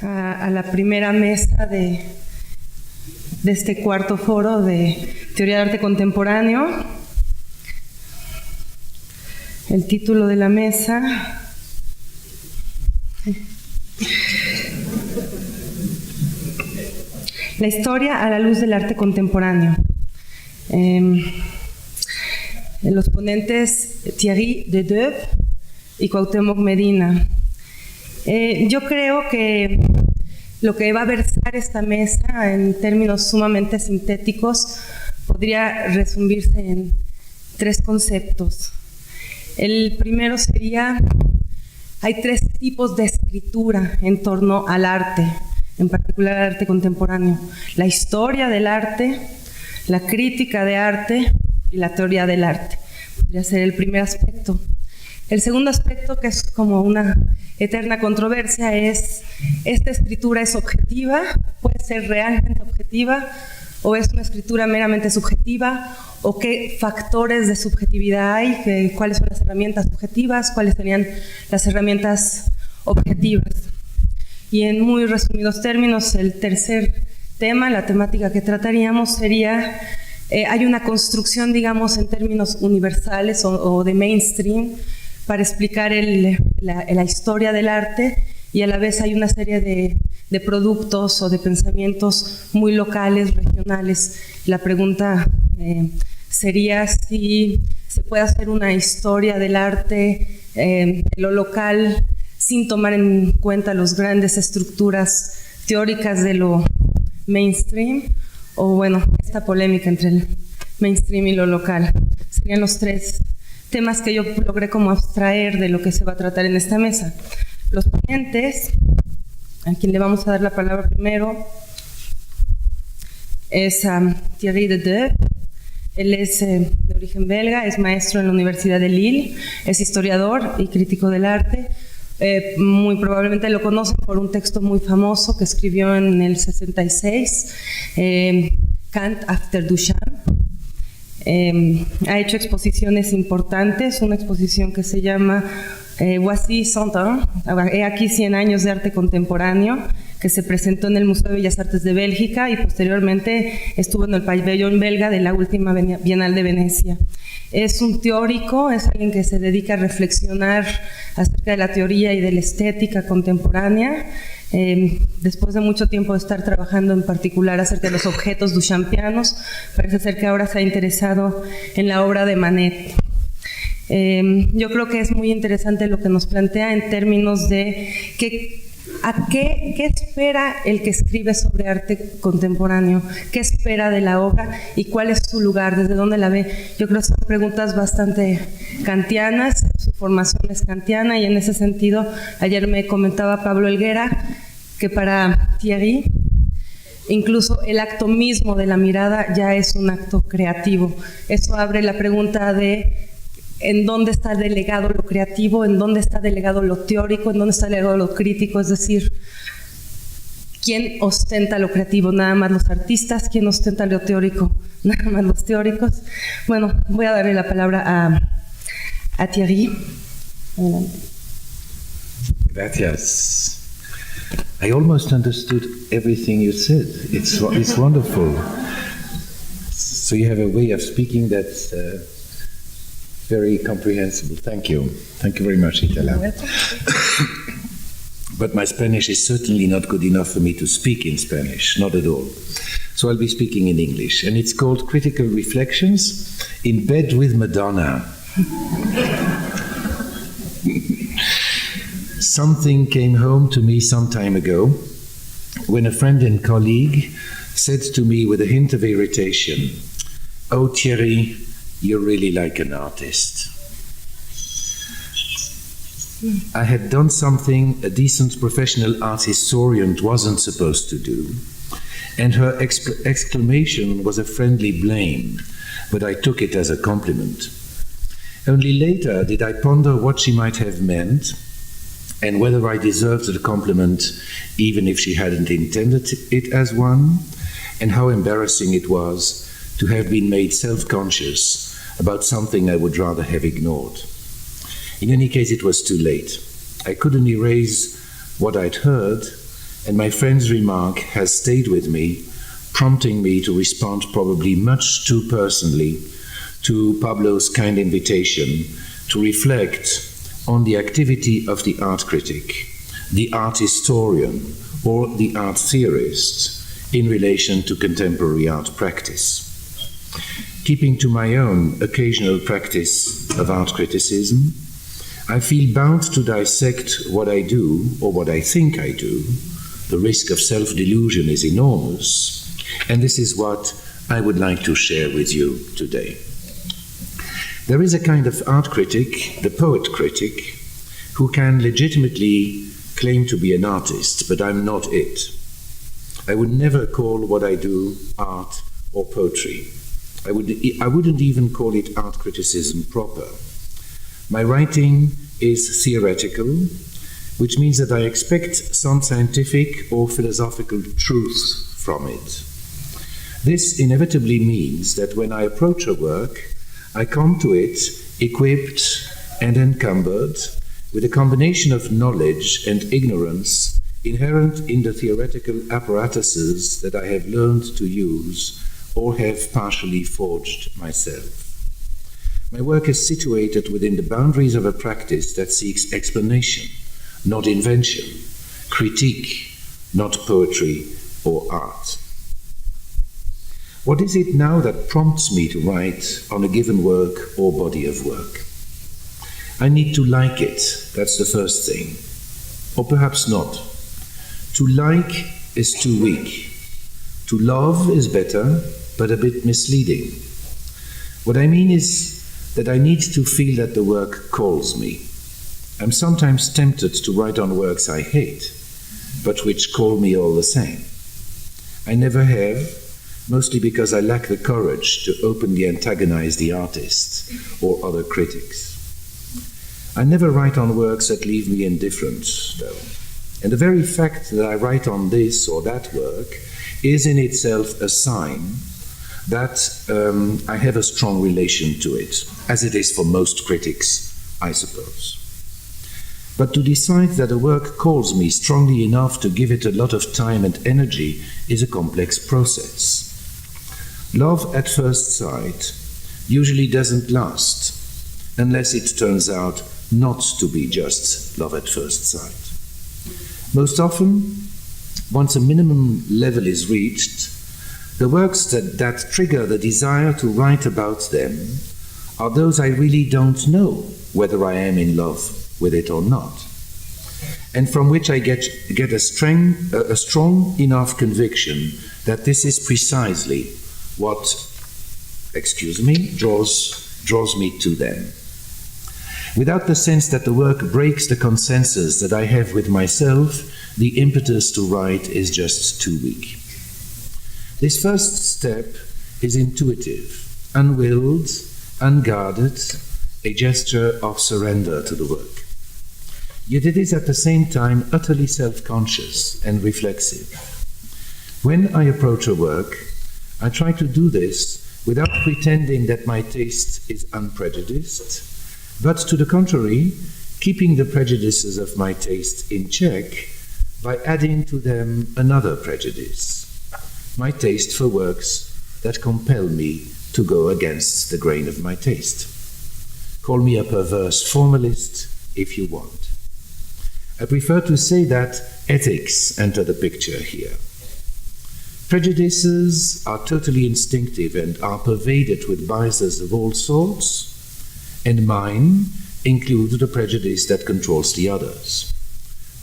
a la primera mesa de este cuarto foro de Teoría de Arte Contemporáneo. El título de la mesa La historia a la luz del arte contemporáneo. Los ponentes Thierry Dedeuve y Cuauhtémoc Medina. Yo creo que lo que va a versar esta mesa en términos sumamente sintéticos podría resumirse en tres conceptos. El primero sería, hay tres tipos de escritura en torno al arte, en particular al arte contemporáneo: la historia del arte, la crítica de arte y la teoría del arte. Podría ser el primer aspecto. El segundo aspecto, que es como una eterna controversia, es: ¿esta escritura es objetiva? ¿Puede ser realmente objetiva? ¿O es una escritura meramente subjetiva? ¿O qué factores de subjetividad hay? ¿Cuáles son las herramientas subjetivas? ¿Cuáles serían las herramientas objetivas? Y en muy resumidos términos, el tercer tema, la temática que trataríamos sería, hay una construcción, digamos, en términos universales o de mainstream para explicar la historia del arte, y a la vez hay una serie de productos o de pensamientos muy locales, regionales. La pregunta sería si se puede hacer una historia del arte de lo local sin tomar en cuenta las grandes estructuras teóricas de lo mainstream, o bueno, esta polémica entre el mainstream y lo local. Serían los tres temas que yo logré como abstraer de lo que se va a tratar en esta mesa. Los ponentes, a quien le vamos a dar la palabra primero, es Thierry Dedeuve. Él es de origen belga, es maestro en la Universidad de Lille, es historiador y crítico del arte. Muy probablemente lo conocen por un texto muy famoso que escribió en el 66, Kant after Duchamp. Ha hecho exposiciones importantes, una exposición que se llama Voici 100 ans, he aquí 100 años de arte contemporáneo, que se presentó en el Museo de Bellas Artes de Bélgica y posteriormente estuvo en el pabellón belga de la última Bienal de Venecia. Es un teórico, es alguien que se dedica a reflexionar acerca de la teoría y de la estética contemporánea. Después de mucho tiempo de estar trabajando en particular acerca de los objetos duchampianos, parece ser que ahora se ha interesado en la obra de Manet. Yo creo que es muy interesante lo que nos plantea en términos de qué espera el que escribe sobre arte contemporáneo, qué espera de la obra y cuál es su lugar, desde dónde la ve. Yo creo que son preguntas bastante kantianas, su formación es kantiana, y en ese sentido ayer me comentaba Pablo Helguera que para Thierry incluso el acto mismo de la mirada ya es un acto creativo. Eso abre la pregunta de en dónde está delegado lo creativo, en dónde está delegado lo teórico, en dónde está delegado lo crítico, es decir, ¿quién ostenta lo creativo? ¿Nada más los artistas? ¿Quién ostenta lo teórico? ¿Nada más los teóricos? Bueno, voy a darle la palabra a Thierry. Adelante. Gracias. I almost understood everything you said. It's wonderful. So you have a way of speaking that's very comprehensible. Thank you. Thank you very much, Itala. But my Spanish is certainly not good enough for me to speak in Spanish, not at all. So I'll be speaking in English. And it's called Critical Reflections in Bed with Madonna. Something came home to me some time ago when a friend and colleague said to me with a hint of irritation, "Oh, Thierry, you're really like an artist." I had done something a decent professional art historian wasn't supposed to do, and her exclamation was a friendly blame, but I took it as a compliment. Only later did I ponder what she might have meant, and whether I deserved the compliment even if she hadn't intended it as one, and how embarrassing it was to have been made self-conscious about something I would rather have ignored. In any case, it was too late. I couldn't erase what I'd heard, and my friend's remark has stayed with me, prompting me to respond probably much too personally to Pablo's kind invitation to reflect on the activity of the art critic, the art historian, or the art theorist in relation to contemporary art practice. Keeping to my own occasional practice of art criticism, I feel bound to dissect what I do, or what I think I do. The risk of self-delusion is enormous, and this is what I would like to share with you today. There is a kind of art critic, the poet critic, who can legitimately claim to be an artist, but I'm not it. I would never call what I do art or poetry. I wouldn't even call it art criticism proper. My writing is theoretical, which means that I expect some scientific or philosophical truth from it. This inevitably means that when I approach a work, I come to it equipped and encumbered with a combination of knowledge and ignorance inherent in the theoretical apparatuses that I have learned to use or have partially forged myself. My work is situated within the boundaries of a practice that seeks explanation, not invention, critique, not poetry or art. What is it now that prompts me to write on a given work or body of work? I need to like it, that's the first thing. Or perhaps not. To like is too weak. To love is better, but a bit misleading. What I mean is that I need to feel that the work calls me. I'm sometimes tempted to write on works I hate, but which call me all the same. I never have, mostly because I lack the courage to openly antagonize the artist or other critics. I never write on works that leave me indifferent, though. And the very fact that I write on this or that work is in itself a sign that I have a strong relation to it, as it is for most critics, I suppose. But to decide that a work calls me strongly enough to give it a lot of time and energy is a complex process. Love at first sight usually doesn't last, unless it turns out not to be just love at first sight. Most often, once a minimum level is reached, the works that trigger the desire to write about them are those I really don't know whether I am in love with it or not, and from which I get a strong enough conviction that this is precisely what, draws me to them. Without the sense that the work breaks the consensus that I have with myself, the impetus to write is just too weak. This first step is intuitive, unwilled, unguarded, a gesture of surrender to the work. Yet it is at the same time utterly self-conscious and reflexive. When I approach a work, I try to do this without pretending that my taste is unprejudiced, but to the contrary, keeping the prejudices of my taste in check by adding to them another prejudice, my taste for works that compel me to go against the grain of my taste. Call me a perverse formalist if you want. I prefer to say that ethics enter the picture here. Prejudices are totally instinctive and are pervaded with biases of all sorts, and mine include the prejudice that controls the others.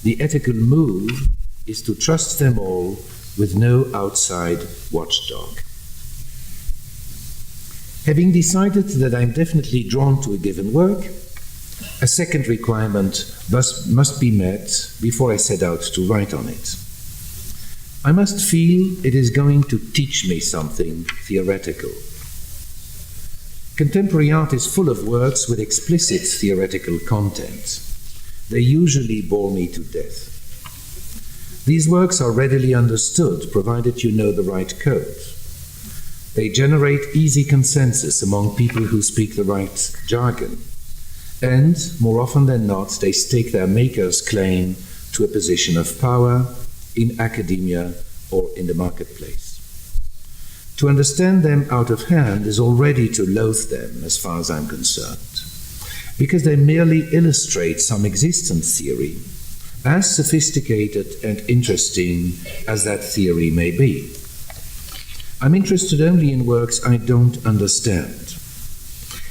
The ethical move is to trust them all with no outside watchdog. Having decided that I'm definitely drawn to a given work, a second requirement must be met before I set out to write on it. I must feel it is going to teach me something theoretical. Contemporary art is full of works with explicit theoretical content. They usually bore me to death. These works are readily understood, provided you know the right code. They generate easy consensus among people who speak the right jargon. And, more often than not, they stake their maker's claim to a position of power in academia or in the marketplace. To understand them out of hand is already to loathe them, as far as I'm concerned, because they merely illustrate some existent theory, as sophisticated and interesting as that theory may be. I'm interested only in works I don't understand,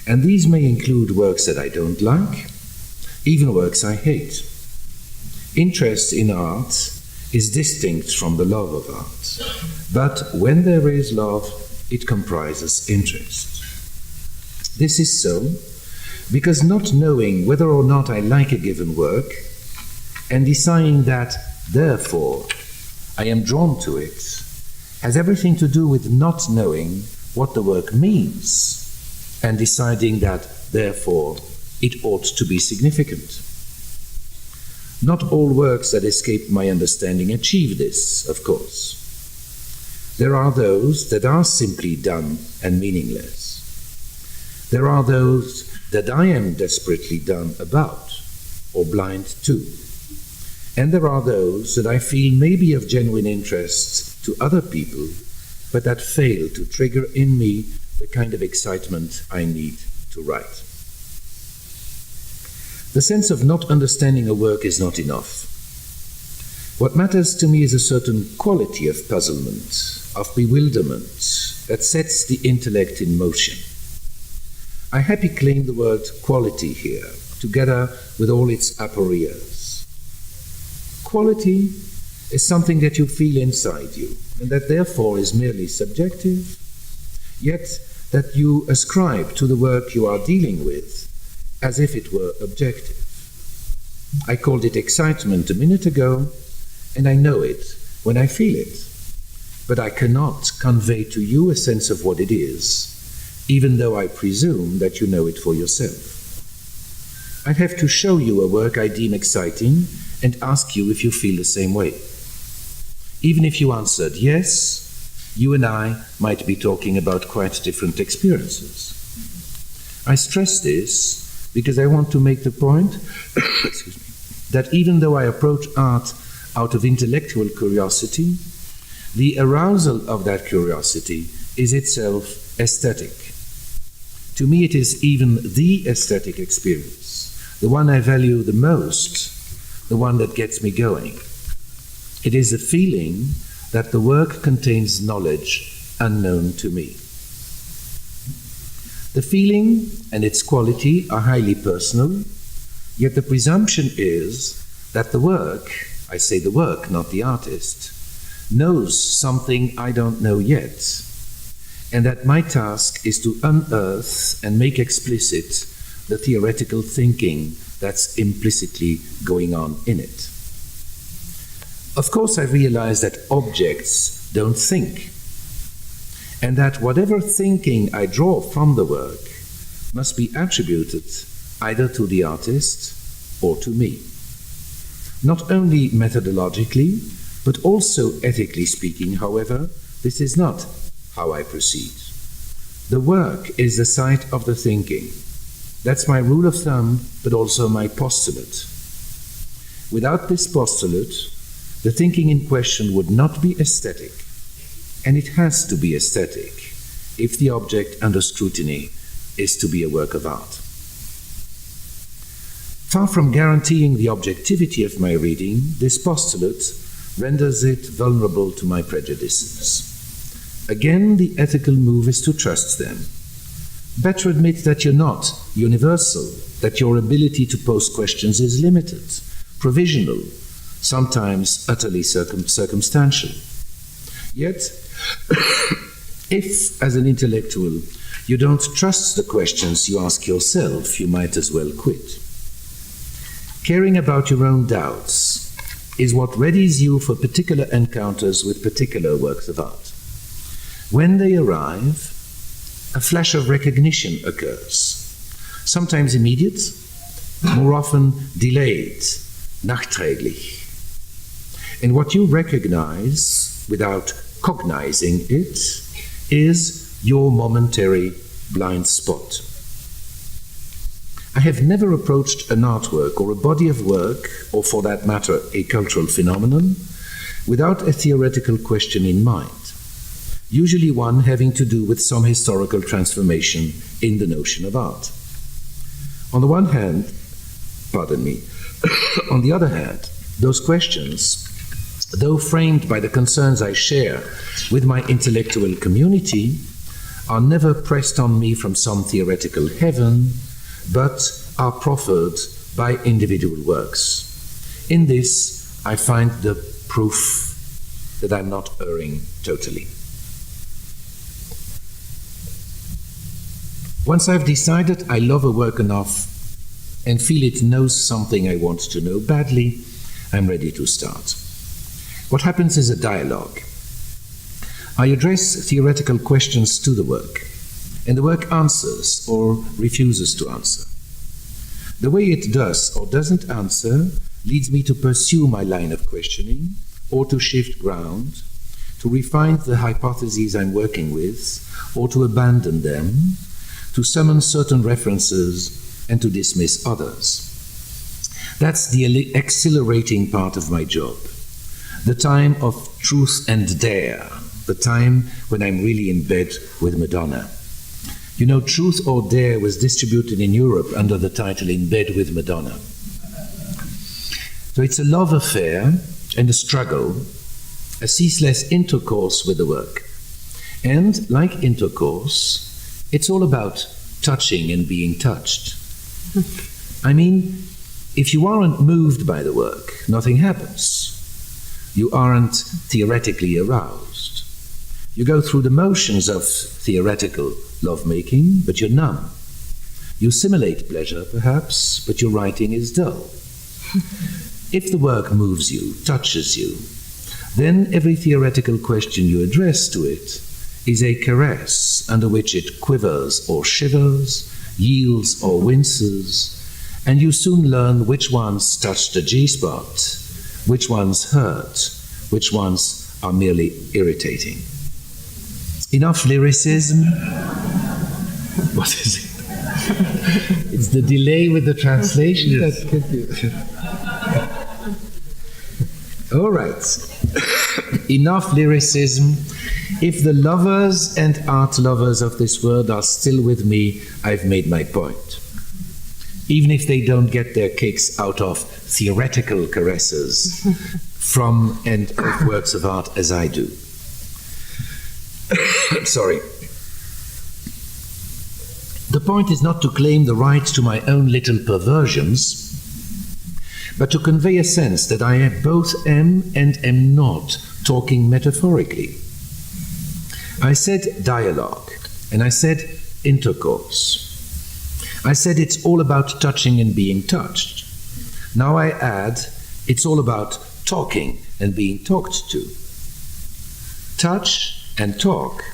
and these may include works that I don't like, even works I hate. Interest in art is distinct from the love of art, but when there is love, it comprises interest. This is so because not knowing whether or not I like a given work and deciding that, therefore, I am drawn to it, has everything to do with not knowing what the work means and deciding that, therefore, it ought to be significant. Not all works that escape my understanding achieve this, of course. There are those that are simply done and meaningless. There are those that I am desperately done about or blind to. And there are those that I feel may be of genuine interest to other people, but that fail to trigger in me the kind of excitement I need to write. The sense of not understanding a work is not enough. What matters to me is a certain quality of puzzlement, of bewilderment, that sets the intellect in motion. I happily claim the word quality here, together with all its aporias. Quality is something that you feel inside you, and that therefore is merely subjective, yet that you ascribe to the work you are dealing with as if it were objective. I called it excitement a minute ago, and I know it when I feel it, but I cannot convey to you a sense of what it is, even though I presume that you know it for yourself. I have to show you a work I deem exciting and ask you if you feel the same way. Even if you answered yes, you and I might be talking about quite different experiences. I stress this because I want to make the point that even though I approach art out of intellectual curiosity, the arousal of that curiosity is itself aesthetic. To me, it is even the aesthetic experience, the one I value the most, the one that gets me going. It is the feeling that the work contains knowledge unknown to me. The feeling and its quality are highly personal, yet the presumption is that the work, I say the work, not the artist, knows something I don't know yet, and that my task is to unearth and make explicit the theoretical thinking that's implicitly going on in it. Of course, I realize that objects don't think, and that whatever thinking I draw from the work must be attributed either to the artist or to me. Not only methodologically, but also ethically speaking, however, this is not how I proceed. The work is the site of the thinking. That's my rule of thumb, but also my postulate. Without this postulate, the thinking in question would not be aesthetic, and it has to be aesthetic if the object under scrutiny is to be a work of art. Far from guaranteeing the objectivity of my reading, this postulate renders it vulnerable to my prejudices. Again, the ethical move is to trust them. Better admit that you're not universal, that your ability to pose questions is limited, provisional, sometimes utterly circumstantial. Yet, if, as an intellectual, you don't trust the questions you ask yourself, you might as well quit. Caring about your own doubts is what readies you for particular encounters with particular works of art. When they arrive, a flash of recognition occurs, sometimes immediate, more often delayed, nachträglich. And what you recognize without cognizing it is your momentary blind spot. I have never approached an artwork or a body of work, or for that matter, a cultural phenomenon, without a theoretical question in mind, usually one having to do with some historical transformation in the notion of art. On the one hand, on the other hand, those questions, though framed by the concerns I share with my intellectual community, are never pressed on me from some theoretical heaven, but are proffered by individual works. In this, I find the proof that I'm not erring totally. Once I've decided I love a work enough and feel it knows something I want to know badly, I'm ready to start. What happens is a dialogue. I address theoretical questions to the work, and the work answers or refuses to answer. The way it does or doesn't answer leads me to pursue my line of questioning or to shift ground, to refine the hypotheses I'm working with, or to abandon them, to summon certain references and to dismiss others. That's the exhilarating part of my job, the time of truth and dare, the time when I'm really in bed with Madonna. You know, Truth or Dare was distributed in Europe under the title In Bed with Madonna. So it's a love affair and a struggle, a ceaseless intercourse with the work. And like intercourse, it's all about touching and being touched. I mean, if you aren't moved by the work, nothing happens. You aren't theoretically aroused. You go through the motions of theoretical lovemaking, but you're numb. You simulate pleasure, perhaps, but your writing is dull. If the work moves you, touches you, then every theoretical question you address to it is a caress under which it quivers or shivers, yields or winces, and you soon learn which ones touch the G-spot, which ones hurt, which ones are merely irritating. Enough lyricism. What is it? It's the delay with the translation. Yes. That could be. All right. Enough lyricism. If the lovers and art lovers of this world are still with me, I've made my point. Even if they don't get their kicks out of theoretical caresses from and of works of art as I do. Sorry. The point is not to claim the right to my own little perversions, but to convey a sense that I both am and am not talking metaphorically. I said dialogue, and I said intercourse. I said it's all about touching and being touched. Now I add, it's all about talking and being talked to. Touch and talk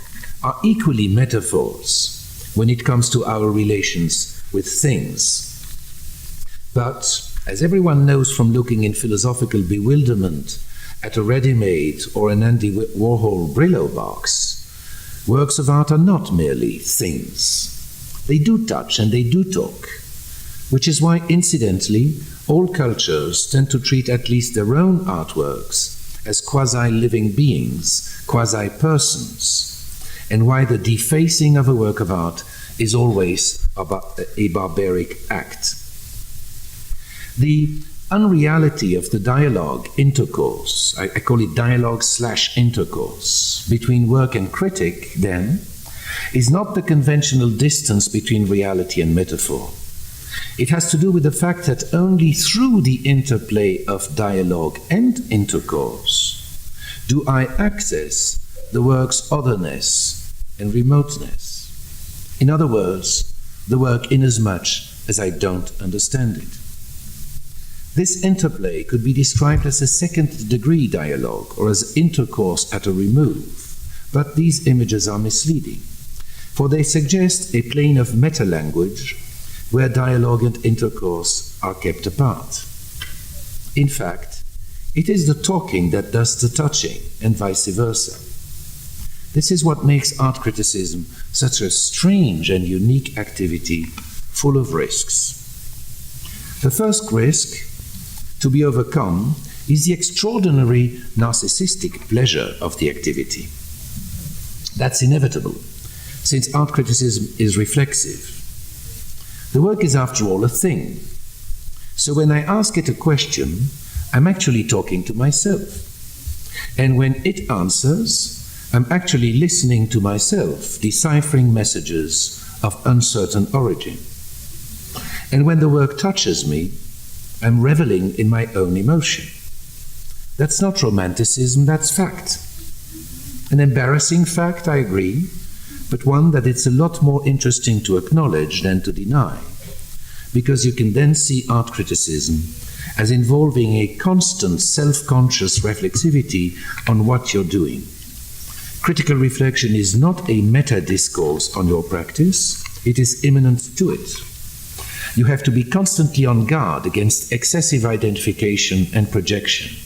are equally metaphors when it comes to our relations with things. But, as everyone knows from looking in philosophical bewilderment at a ready-made or an Andy Warhol Brillo box, works of art are not merely things. They do touch and they do talk, which is why, incidentally, all cultures tend to treat at least their own artworks as quasi-living beings, quasi-persons, and why the defacing of a work of art is always a barbaric act. The unreality of the dialogue intercourse, I call it dialogue/intercourse, between work and critic, then, is not the conventional distance between reality and metaphor. It has to do with the fact that only through the interplay of dialogue and intercourse do I access the work's otherness and remoteness. In other words, the work inasmuch as I don't understand it. This interplay could be described as a second-degree dialogue or as intercourse at a remove, but these images are misleading, for they suggest a plane of meta-language where dialogue and intercourse are kept apart. In fact, it is the talking that does the touching, and vice versa. This is what makes art criticism such a strange and unique activity, full of risks. The first risk to be overcome is the extraordinary narcissistic pleasure of the activity. That's inevitable, since art criticism is reflexive. The work is, after all, a thing. So when I ask it a question, I'm actually talking to myself. And when it answers, I'm actually listening to myself, deciphering messages of uncertain origin. And when the work touches me, I'm reveling in my own emotion. That's not romanticism, that's fact. An embarrassing fact, I agree, but one that it's a lot more interesting to acknowledge than to deny, because you can then see art criticism as involving a constant self-conscious reflexivity on what you're doing. Critical reflection is not a meta-discourse on your practice, it is immanent to it. You have to be constantly on guard against excessive identification and projection.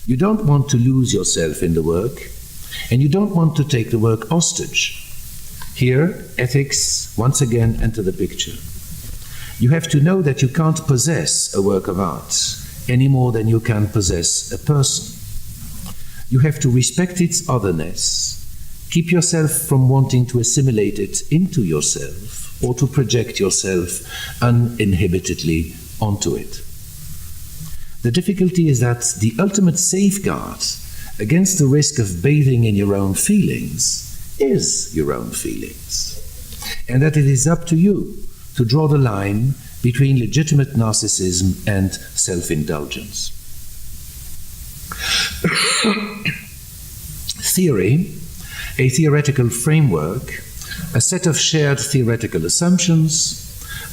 You don't want to lose yourself in the work, and you don't want to take the work hostage. Here, ethics once again enter the picture. You have to know that you can't possess a work of art any more than you can possess a person. You have to respect its otherness, keep yourself from wanting to assimilate it into yourself or to project yourself uninhibitedly onto it. The difficulty is that the ultimate safeguard against the risk of bathing in your own feelings is your own feelings, and that it is up to you to draw the line between legitimate narcissism and self-indulgence. Theory, a theoretical framework, a set of shared theoretical assumptions,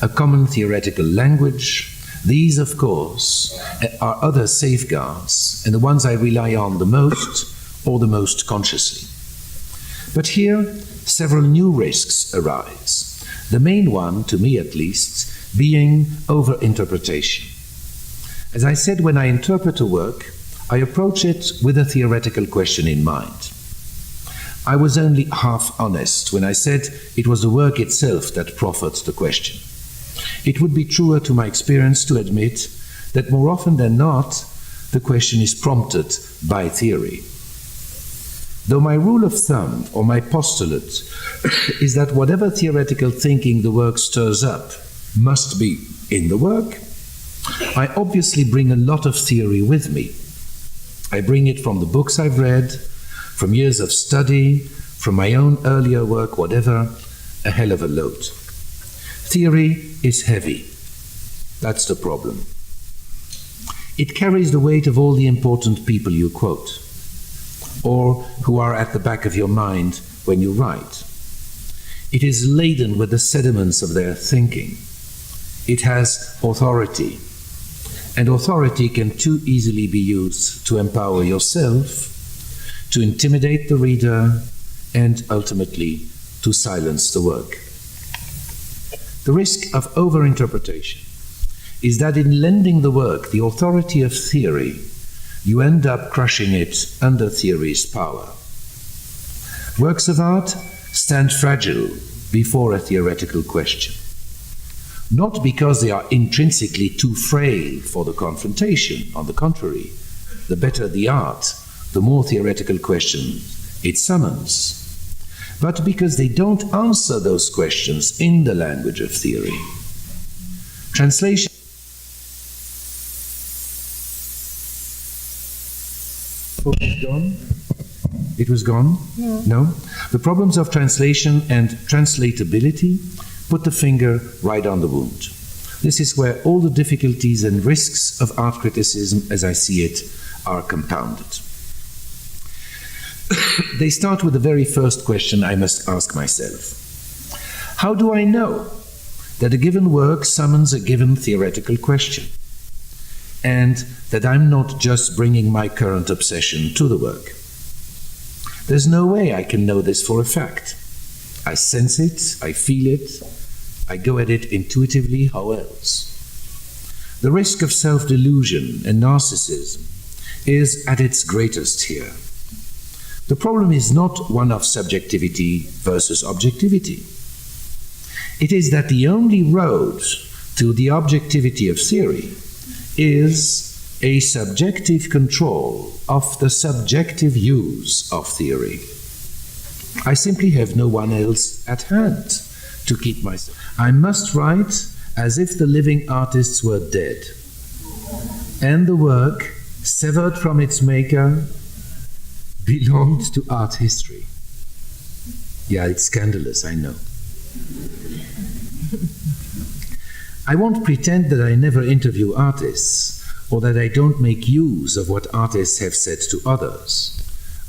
a common theoretical language, these, of course, are other safeguards, and the ones I rely on the most, or the most consciously. But here, several new risks arise. The main one, to me at least, being over-interpretation. As I said, when I interpret a work, I approach it with a theoretical question in mind. I was only half honest when I said it was the work itself that proffered the question. It would be truer to my experience to admit that more often than not, the question is prompted by theory. Though my rule of thumb, or my postulate, is that whatever theoretical thinking the work stirs up must be in the work, I obviously bring a lot of theory with me. I bring it from the books I've read, from years of study, from my own earlier work, whatever, a hell of a load. Theory is heavy. That's the problem. It carries the weight of all the important people you quote, or who are at the back of your mind when you write. It is laden with the sediments of their thinking. It has authority, and authority can too easily be used to empower yourself, to intimidate the reader, and ultimately to silence the work. The risk of overinterpretation is that in lending the work the authority of theory, you end up crushing it under theory's power. Works of art stand fragile before a theoretical question, not because they are intrinsically too frail for the confrontation. On the contrary, the better the art, the more theoretical questions it summons, but because they don't answer those questions in the language of theory. Translation. Gone? It was gone? No? The problems of translation and translatability put the finger right on the wound. This is where all the difficulties and risks of art criticism, as I see it, are compounded. They start with the very first question I must ask myself. How do I know that a given work summons a given theoretical question, and that I'm not just bringing my current obsession to the work? There's no way I can know this for a fact. I sense it, I feel it, I go at it intuitively, how else? The risk of self-delusion and narcissism is at its greatest here. The problem is not one of subjectivity versus objectivity. It is that the only road to the objectivity of theory is a subjective control of the subjective use of theory. I simply have no one else at hand to keep myself. I must write as if the living artists were dead, and the work, severed from its maker, belonged to art history. Yeah, it's scandalous, I know. I won't pretend that I never interview artists, or that I don't make use of what artists have said to others.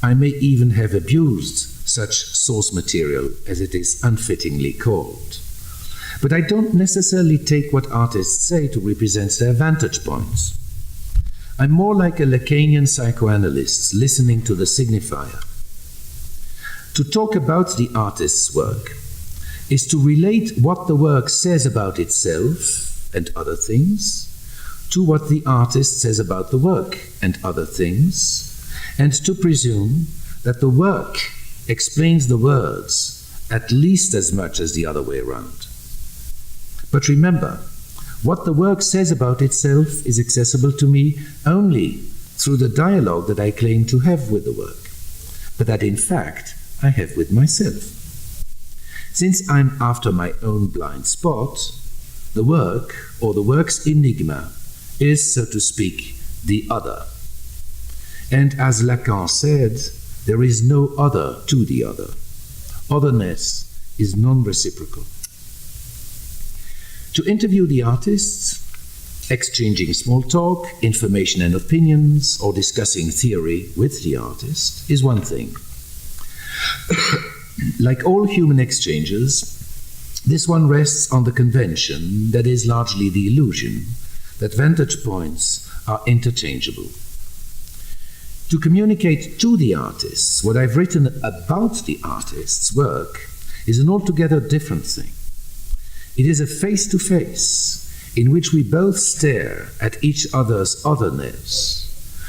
I may even have abused such source material, as it is unfittingly called. But I don't necessarily take what artists say to represent their vantage points. I'm more like a Lacanian psychoanalyst listening to the signifier. To talk about the artist's work is to relate what the work says about itself and other things to what the artist says about the work and other things, and to presume that the work explains the words at least as much as the other way around. But remember, what the work says about itself is accessible to me only through the dialogue that I claim to have with the work, but that in fact I have with myself. Since I'm after my own blind spot, the work, or the work's enigma, is, so to speak, the other. And as Lacan said, there is no other to the other. Otherness is non-reciprocal. To interview the artists, exchanging small talk, information and opinions, or discussing theory with the artist is one thing. Like all human exchanges, this one rests on the convention that is largely the illusion that vantage points are interchangeable. To communicate to the artists what I've written about the artist's work is an altogether different thing. It is a face-to-face in which we both stare at each other's otherness,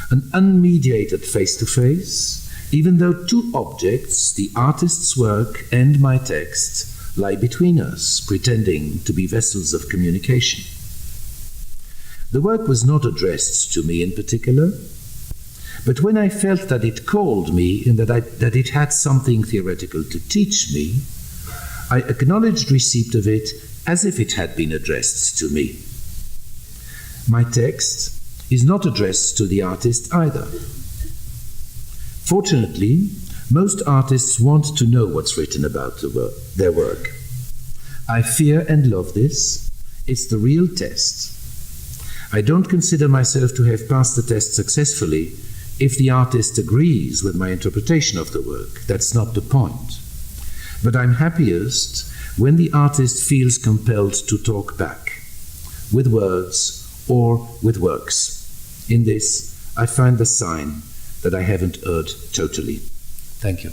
an unmediated face-to-face, even though two objects, the artist's work and my text, lie between us, pretending to be vessels of communication. The work was not addressed to me in particular, but when I felt that it called me and that it had something theoretical to teach me, I acknowledged receipt of it as if it had been addressed to me. My text is not addressed to the artist either. Fortunately, most artists want to know what's written about their work. I fear and love this. It's the real test. I don't consider myself to have passed the test successfully if the artist agrees with my interpretation of the work. That's not the point. But I'm happiest when the artist feels compelled to talk back, with words or with works. In this, I find the sign that I haven't erred totally. Thank you.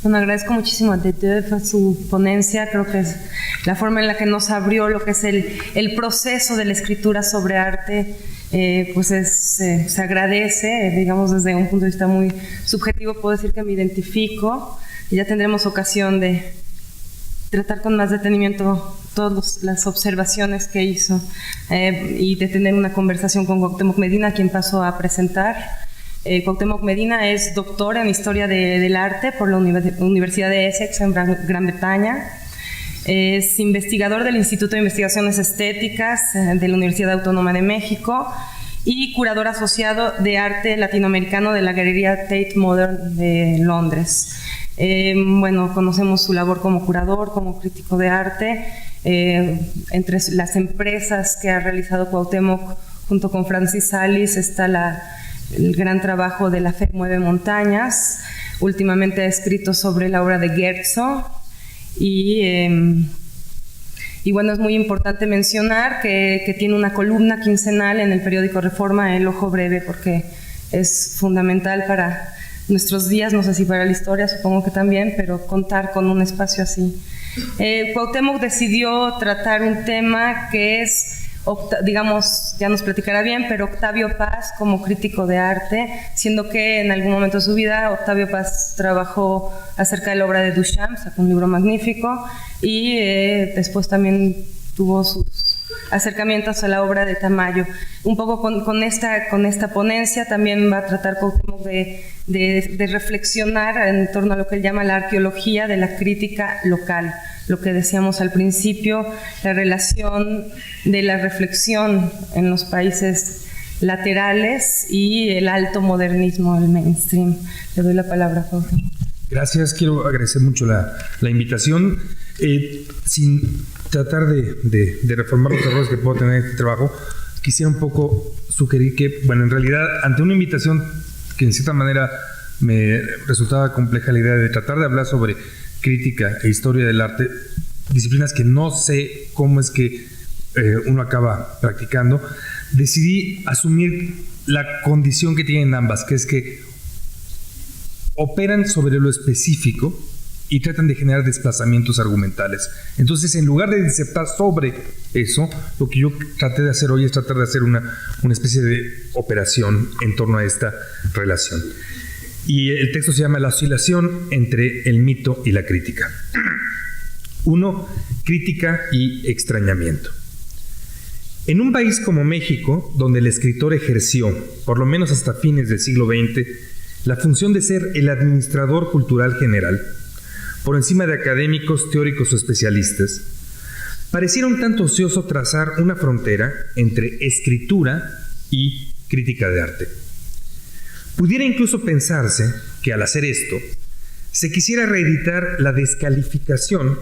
Bueno, agradezco muchísimo a Dedeuve a su ponencia. Creo que es la forma en la que nos abrió lo que es el proceso de la escritura sobre arte, pues se agradece, digamos, desde un punto de vista muy subjetivo. Puedo decir que me identifico y ya tendremos ocasión de tratar con más detenimiento todas las observaciones que hizo y de tener una conversación con Cuauhtémoc Medina, a quien paso a presentar. Cuauhtémoc Medina es doctor en Historia del Arte por la Universidad de Essex en Gran Bretaña. Es investigador del Instituto de Investigaciones Estéticas de la Universidad Autónoma de México y curador asociado de arte latinoamericano de la Galería Tate Modern de Londres. Bueno, conocemos su labor como curador, como crítico de arte. Entre las empresas que ha realizado Cuauhtémoc junto con Francis Salis está el gran trabajo de La Fe Mueve Montañas. Últimamente ha escrito sobre la obra de Guerzo y bueno, es muy importante mencionar que tiene una columna quincenal en el periódico Reforma, El Ojo Breve, porque es fundamental para nuestros días, no sé si para la historia, supongo que también, pero contar con un espacio así Cuauhtémoc decidió tratar un tema que es, digamos, ya nos platicará bien, pero Octavio Paz como crítico de arte, siendo que en algún momento de su vida Octavio Paz trabajó acerca de la obra de Duchamp, sacó un libro magnífico, y después también tuvo sus acercamientos a la obra de Tamayo. Un poco con esta ponencia también va a tratar Cuauhtémoc de reflexionar en torno a lo que él llama la arqueología de la crítica local, lo que decíamos al principio, la relación de la reflexión en los países laterales y el alto modernismo del mainstream. Le doy la palabra, Cuauhtémoc. Gracias, quiero agradecer mucho la invitación. Sin tratar de reformar los errores que puedo tener en este trabajo, quisiera un poco sugerir que, bueno, en realidad, ante una invitación que en cierta manera me resultaba compleja la idea de tratar de hablar sobre crítica e historia del arte, disciplinas que no sé cómo es que uno acaba practicando, decidí asumir la condición que tienen ambas, que es que operan sobre lo específico y tratan de generar desplazamientos argumentales. Entonces, en lugar de disertar sobre eso, lo que yo traté de hacer hoy es tratar de hacer una especie de operación en torno a esta relación. Y el texto se llama La oscilación entre el mito y la crítica. 1. Crítica y extrañamiento. En un país como México, donde el escritor ejerció, por lo menos hasta fines del siglo XX, la función de ser el administrador cultural general, por encima de académicos, teóricos o especialistas, pareciera un tanto ocioso trazar una frontera entre escritura y crítica de arte. Pudiera incluso pensarse que al hacer esto, se quisiera reeditar la descalificación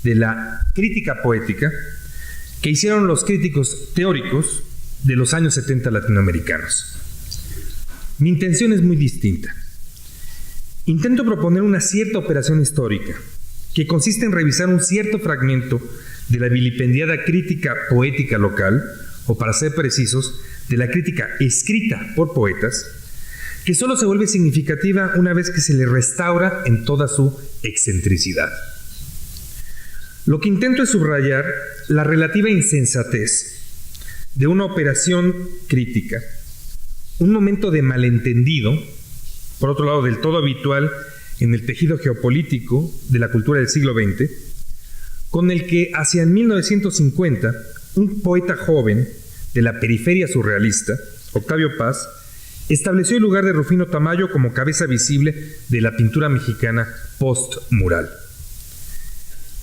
de la crítica poética que hicieron los críticos teóricos de los años 70 latinoamericanos. Mi intención es muy distinta. Intento proponer una cierta operación histórica que consiste en revisar un cierto fragmento de la vilipendiada crítica poética local, o para ser precisos, de la crítica escrita por poetas, que solo se vuelve significativa una vez que se le restaura en toda su excentricidad. Lo que intento es subrayar la relativa insensatez de una operación crítica, un momento de malentendido, por otro lado del todo habitual en el tejido geopolítico de la cultura del siglo XX, con el que hacia 1950 un poeta joven de la periferia surrealista, Octavio Paz, estableció el lugar de Rufino Tamayo como cabeza visible de la pintura mexicana post-mural.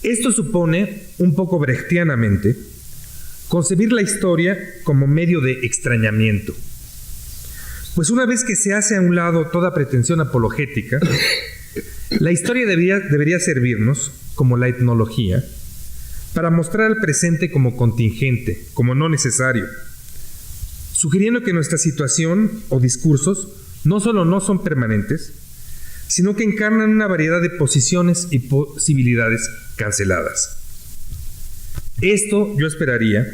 Esto supone, un poco brechtianamente, concebir la historia como medio de extrañamiento. Pues una vez que se hace a un lado toda pretensión apologética, la historia debería servirnos, como la etnología, para mostrar al presente como contingente, como no necesario, sugiriendo que nuestra situación o discursos no solo no son permanentes, sino que encarnan una variedad de posiciones y posibilidades canceladas. Esto, yo esperaría,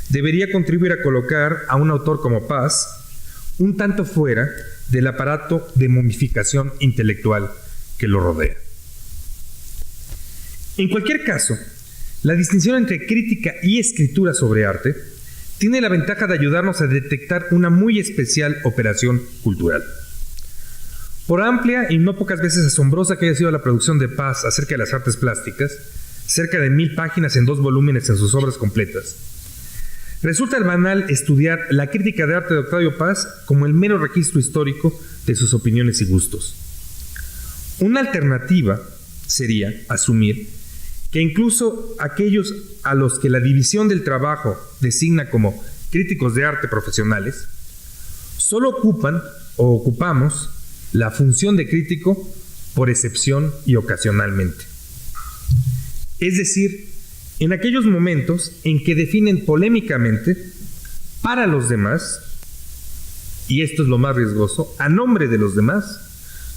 debería contribuir a colocar a un autor como Paz un tanto fuera del aparato de momificación intelectual que lo rodea. En cualquier caso, la distinción entre crítica y escritura sobre arte tiene la ventaja de ayudarnos a detectar una muy especial operación cultural. Por amplia y no pocas veces asombrosa que haya sido la producción de Paz acerca de las artes plásticas, cerca de 1000 páginas en 2 volúmenes en sus obras completas, resulta banal estudiar la crítica de arte de Octavio Paz como el mero registro histórico de sus opiniones y gustos. Una alternativa sería asumir que incluso aquellos a los que la división del trabajo designa como críticos de arte profesionales, solo ocupan o ocupamos la función de crítico por excepción y ocasionalmente. Es decir, en aquellos momentos en que definen polémicamente para los demás, y esto es lo más riesgoso, a nombre de los demás,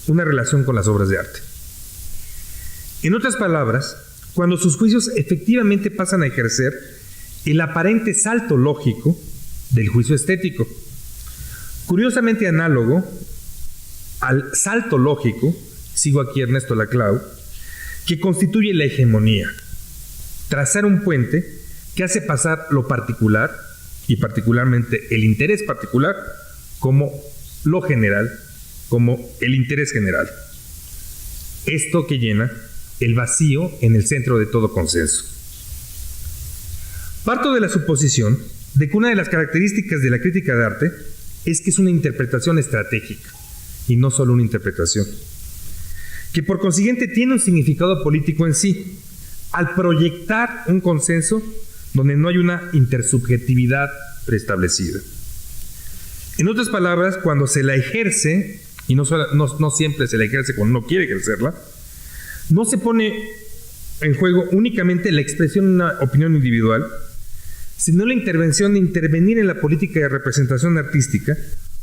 una relación con las obras de arte. En otras palabras, cuando sus juicios efectivamente pasan a ejercer el aparente salto lógico del juicio estético, curiosamente análogo al salto lógico, sigo aquí Ernesto Laclau, que constituye la hegemonía. Trazar un puente que hace pasar lo particular, y particularmente el interés particular, como lo general, como el interés general. Esto que llena el vacío en el centro de todo consenso. Parto de la suposición de que una de las características de la crítica de arte es que es una interpretación estratégica y no solo una interpretación, que por consiguiente tiene un significado político en sí, al proyectar un consenso donde no hay una intersubjetividad preestablecida. En otras palabras, cuando se la ejerce, y no siempre se la ejerce cuando uno quiere ejercerla, no se pone en juego únicamente la expresión de una opinión individual, sino la intervención de intervenir en la política de representación artística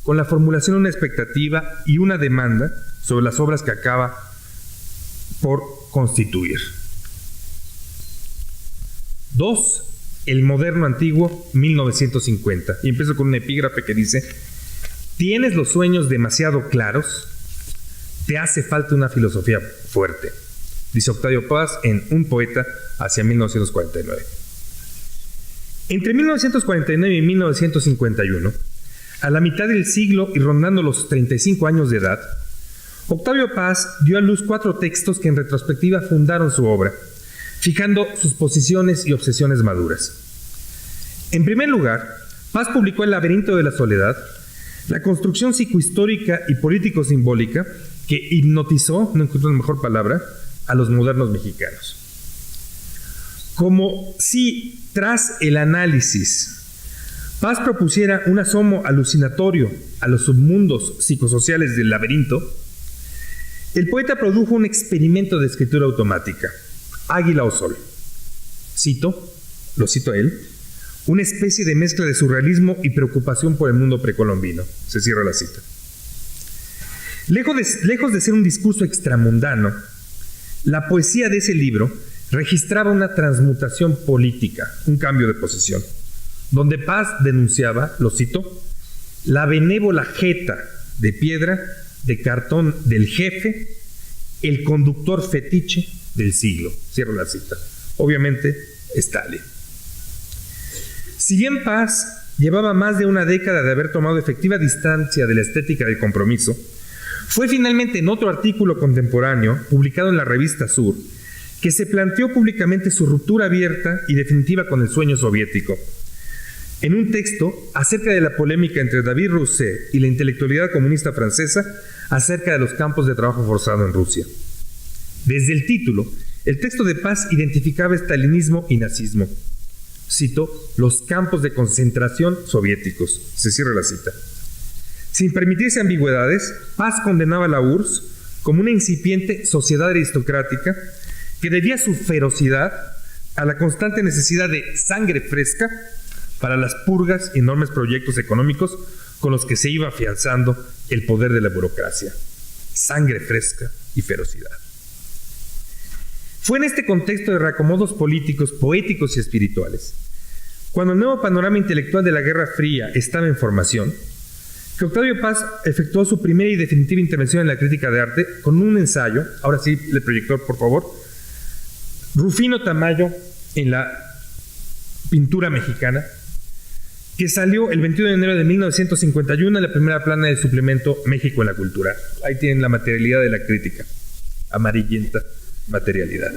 con la formulación de una expectativa y una demanda sobre las obras que acaba por constituir. 2. El moderno antiguo 1950. Y empiezo con un epígrafe que dice: ¿tienes los sueños demasiado claros? Te hace falta una filosofía fuerte. Dice Octavio Paz en Un poeta hacia 1949. Entre 1949 y 1951, a la mitad del siglo y rondando los 35 años de edad, Octavio Paz dio a luz 4 textos que en retrospectiva fundaron su obra, fijando sus posiciones y obsesiones maduras. En primer lugar, Paz publicó El laberinto de la soledad, la construcción psicohistórica y político-simbólica que hipnotizó, no encuentro una mejor palabra, a los modernos mexicanos. Como si tras el análisis Paz propusiera un asomo alucinatorio a los submundos psicosociales del laberinto, el poeta produjo un experimento de escritura automática, Águila o Sol. Lo cito a él, una especie de mezcla de surrealismo y preocupación por el mundo precolombino. Se cierra la cita. Lejos de ser un discurso extramundano, la poesía de ese libro registraba una transmutación política, un cambio de posición, donde Paz denunciaba, lo cito, la benévola jeta de piedra, de cartón del jefe, el conductor fetiche del siglo. Cierro la cita. Obviamente, Stalin. Si bien Paz llevaba más de una década de haber tomado efectiva distancia de la estética del compromiso, fue finalmente en otro artículo contemporáneo, publicado en la revista Sur, que se planteó públicamente su ruptura abierta y definitiva con el sueño soviético. En un texto acerca de la polémica entre David Rousset y la intelectualidad comunista francesa acerca de los campos de trabajo forzado en Rusia. Desde el título, el texto de Paz identificaba estalinismo y nazismo. Cito, los campos de concentración soviéticos. Se cierra la cita. Sin permitirse ambigüedades, Paz condenaba a la URSS como una incipiente sociedad aristocrática que debía su ferocidad a la constante necesidad de sangre fresca para las purgas y enormes proyectos económicos con los que se iba afianzando el poder de la burocracia. Sangre fresca y ferocidad. Fue en este contexto de reacomodos políticos, poéticos y espirituales, cuando el nuevo panorama intelectual de la Guerra Fría estaba en formación, que Octavio Paz efectuó su primera y definitiva intervención en la crítica de arte con un ensayo, ahora sí, el proyector, por favor, Rufino Tamayo en la pintura mexicana, que salió el 21 de enero de 1951 en la primera plana del suplemento México en la Cultura. Ahí tienen la materialidad de la crítica, amarillenta materialidad.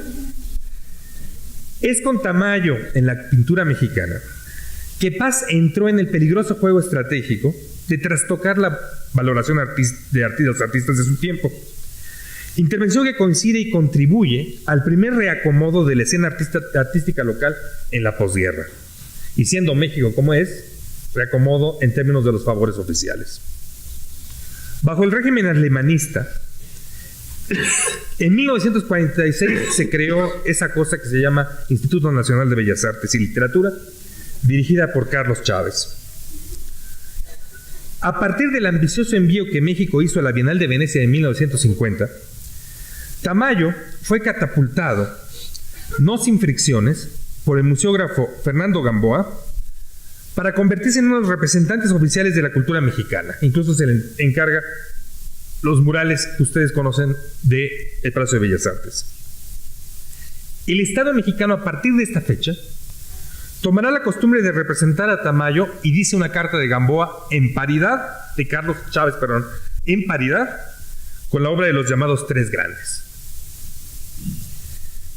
Es con Tamayo en la pintura mexicana que Paz entró en el peligroso juego estratégico de trastocar la valoración de los artistas de su tiempo. Intervención que coincide y contribuye al primer reacomodo de la escena artística local en la posguerra. Y siendo México como es, reacomodo en términos de los favores oficiales. Bajo el régimen alemanista, en 1946 se creó esa cosa que se llama Instituto Nacional de Bellas Artes y Literatura, dirigida por Carlos Chávez. A partir del ambicioso envío que México hizo a la Bienal de Venecia de 1950, Tamayo fue catapultado, no sin fricciones, por el museógrafo Fernando Gamboa, para convertirse en uno de los representantes oficiales de la cultura mexicana. Incluso se le encarga los murales que ustedes conocen del Palacio de Bellas Artes. El Estado mexicano, a partir de esta fecha, tomará la costumbre de representar a Tamayo, y dice una carta de Gamboa, en paridad con la obra de los llamados Tres Grandes.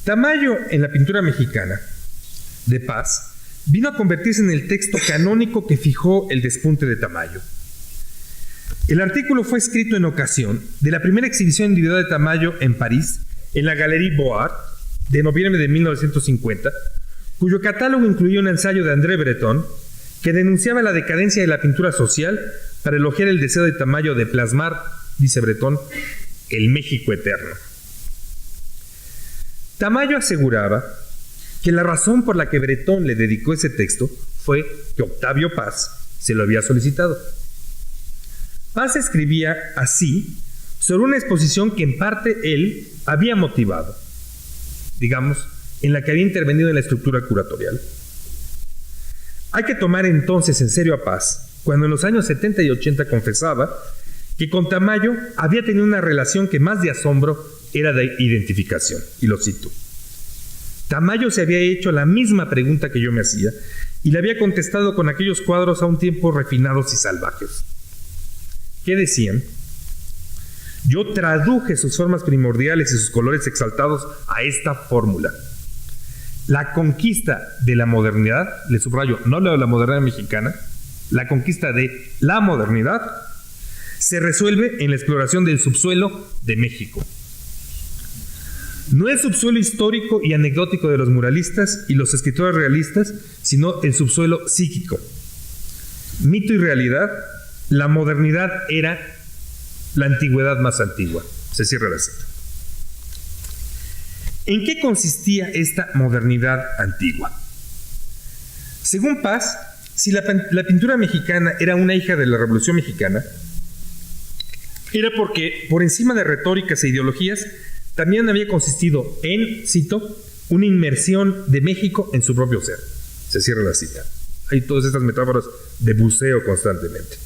Tamayo, en la pintura mexicana de Paz, vino a convertirse en el texto canónico que fijó el despunte de Tamayo. El artículo fue escrito en ocasión de la primera exhibición individual de Tamayo en París, en la Galerie Beaux-Arts, de noviembre de 1950, cuyo catálogo incluía un ensayo de André Breton que denunciaba la decadencia de la pintura social para elogiar el deseo de Tamayo de plasmar, dice Breton, el México eterno. Tamayo aseguraba que la razón por la que Breton le dedicó ese texto fue que Octavio Paz se lo había solicitado. Paz escribía así sobre una exposición que en parte él había motivado, digamos, en la que había intervenido en la estructura curatorial. Hay que tomar entonces en serio a Paz, cuando en los años 70 y 80 confesaba que con Tamayo había tenido una relación que más de asombro era de identificación, y lo cito. Tamayo se había hecho la misma pregunta que yo me hacía y le había contestado con aquellos cuadros a un tiempo refinados y salvajes. ¿Qué decían? Yo traduje sus formas primordiales y sus colores exaltados a esta fórmula. La conquista de la modernidad, le subrayo, no la modernidad mexicana, la conquista de la modernidad se resuelve en la exploración del subsuelo de México. No el subsuelo histórico y anecdótico de los muralistas y los escritores realistas, sino el subsuelo psíquico. Mito y realidad, la modernidad era la antigüedad más antigua. Se cierra la cita. ¿En qué consistía esta modernidad antigua? Según Paz, si la pintura mexicana era una hija de la Revolución Mexicana, era porque, por encima de retóricas e ideologías, también había consistido en, cito, una inmersión de México en su propio ser. Se cierra la cita. Hay todas estas metáforas de buceo constantemente.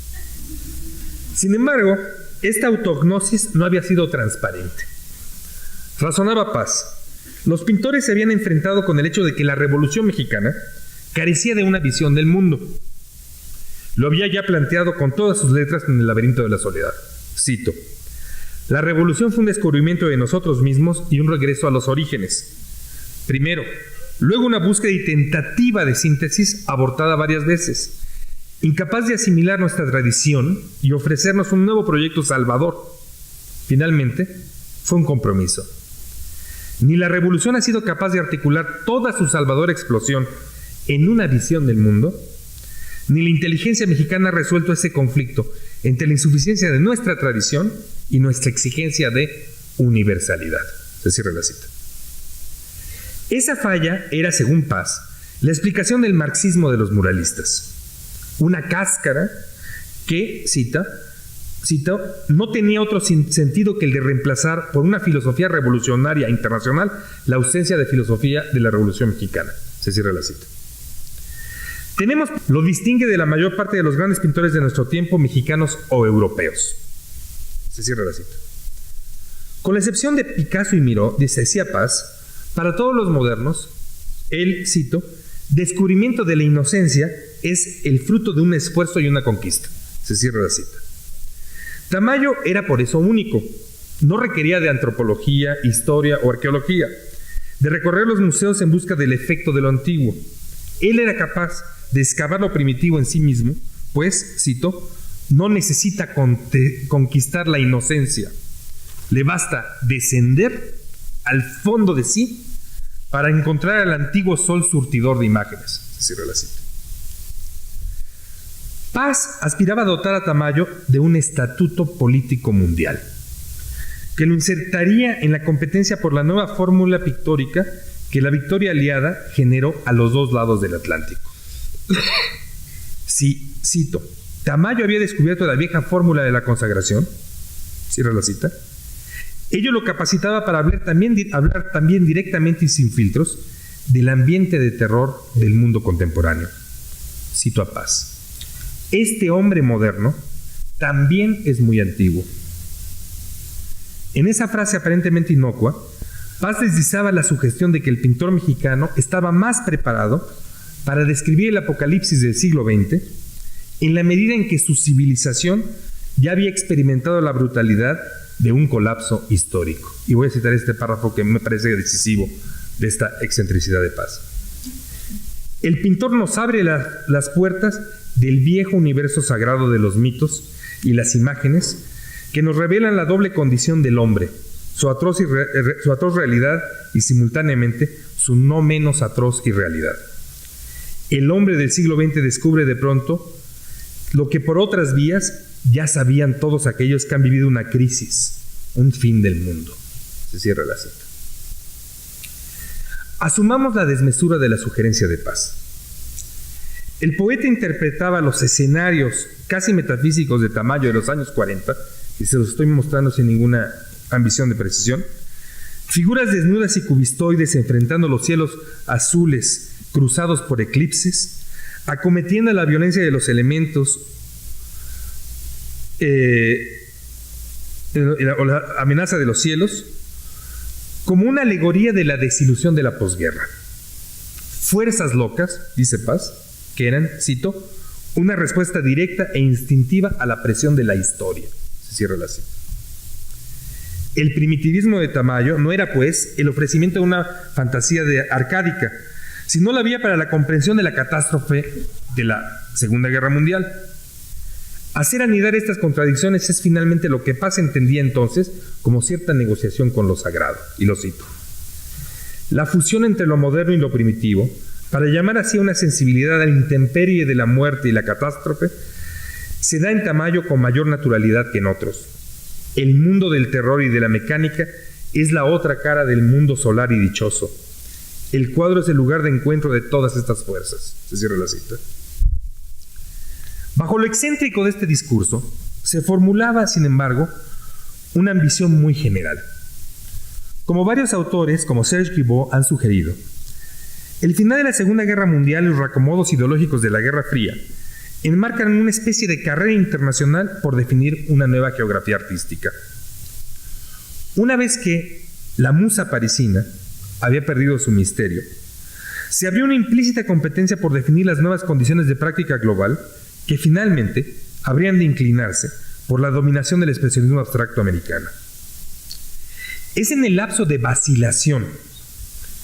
Sin embargo, esta autognosis no había sido transparente. Razonaba Paz. Los pintores se habían enfrentado con el hecho de que la Revolución Mexicana carecía de una visión del mundo. Lo había ya planteado con todas sus letras en El laberinto de la soledad. Cito: la revolución fue un descubrimiento de nosotros mismos y un regreso a los orígenes. Primero, luego una búsqueda y tentativa de síntesis abortada varias veces, incapaz de asimilar nuestra tradición y ofrecernos un nuevo proyecto salvador. Finalmente, fue un compromiso. Ni la revolución ha sido capaz de articular toda su salvadora explosión en una visión del mundo, ni la inteligencia mexicana ha resuelto ese conflicto entre la insuficiencia de nuestra tradición y nuestra exigencia de universalidad. Se cierra la cita. Esa falla era, según Paz, la explicación del marxismo de los muralistas. Una cáscara que, cito, no tenía otro sentido que el de reemplazar por una filosofía revolucionaria internacional la ausencia de filosofía de la Revolución Mexicana. Se cierra la cita. Lo distingue de la mayor parte de los grandes pintores de nuestro tiempo, mexicanos o europeos. Se cierra la cita. Con la excepción de Picasso y Miró, decía Paz, para todos los modernos, el, cito, descubrimiento de la inocencia es el fruto de un esfuerzo y una conquista. Se cierra la cita. Tamayo era por eso único. No requería de antropología, historia o arqueología, de recorrer los museos en busca del efecto de lo antiguo. Él era capaz de excavar lo primitivo en sí mismo, pues, cito, no necesita conquistar la inocencia. Le basta descender al fondo de sí para encontrar al antiguo sol surtidor de imágenes. Se cierra la cita. Paz aspiraba a dotar a Tamayo de un estatuto político mundial, que lo insertaría en la competencia por la nueva fórmula pictórica que la victoria aliada generó a los dos lados del Atlántico. Sí, cito, Tamayo había descubierto la vieja fórmula de la consagración, cierra la cita. Ello lo capacitaba para hablar también directamente y sin filtros del ambiente de terror del mundo contemporáneo. Cito a Paz. Este hombre moderno también es muy antiguo. En esa frase aparentemente inocua, Paz deslizaba la sugestión de que el pintor mexicano estaba más preparado para describir el apocalipsis del siglo XX en la medida en que su civilización ya había experimentado la brutalidad de un colapso histórico. Y voy a citar este párrafo que me parece decisivo de esta excentricidad de Paz. El pintor nos abre las puertas del viejo universo sagrado de los mitos y las imágenes que nos revelan la doble condición del hombre, su atroz realidad y simultáneamente su no menos atroz irrealidad. El hombre del siglo XX descubre de pronto lo que por otras vías ya sabían todos aquellos que han vivido una crisis, un fin del mundo. Se cierra la cita. Asumamos la desmesura de la sugerencia de Paz. El poeta interpretaba los escenarios casi metafísicos de Tamayo de los años 40, y se los estoy mostrando sin ninguna ambición de precisión, figuras desnudas y cubistoides enfrentando los cielos azules cruzados por eclipses, acometiendo la violencia de los elementos o la amenaza de los cielos, como una alegoría de la desilusión de la posguerra. Fuerzas locas, dice Paz, que eran, cito, una respuesta directa e instintiva a la presión de la historia. Se cierra la cita. El primitivismo de Tamayo no era, pues, el ofrecimiento de una fantasía arcádica, sino la vía para la comprensión de la catástrofe de la Segunda Guerra Mundial. Hacer anidar estas contradicciones es finalmente lo que Paz entendía entonces como cierta negociación con lo sagrado, y lo cito. La fusión entre lo moderno y lo primitivo, para llamar así a una sensibilidad a la intemperie de la muerte y la catástrofe, se da en Tamayo con mayor naturalidad que en otros. El mundo del terror y de la mecánica es la otra cara del mundo solar y dichoso. El cuadro es el lugar de encuentro de todas estas fuerzas. Se cierra la cita. Bajo lo excéntrico de este discurso, se formulaba, sin embargo, una ambición muy general. Como varios autores, como Serge Guibot, han sugerido, el final de la Segunda Guerra Mundial y los reacomodos ideológicos de la Guerra Fría enmarcan una especie de carrera internacional por definir una nueva geografía artística. Una vez que la musa parisina había perdido su misterio, se abrió una implícita competencia por definir las nuevas condiciones de práctica global que finalmente habrían de inclinarse por la dominación del expresionismo abstracto americano. Es en el lapso de vacilación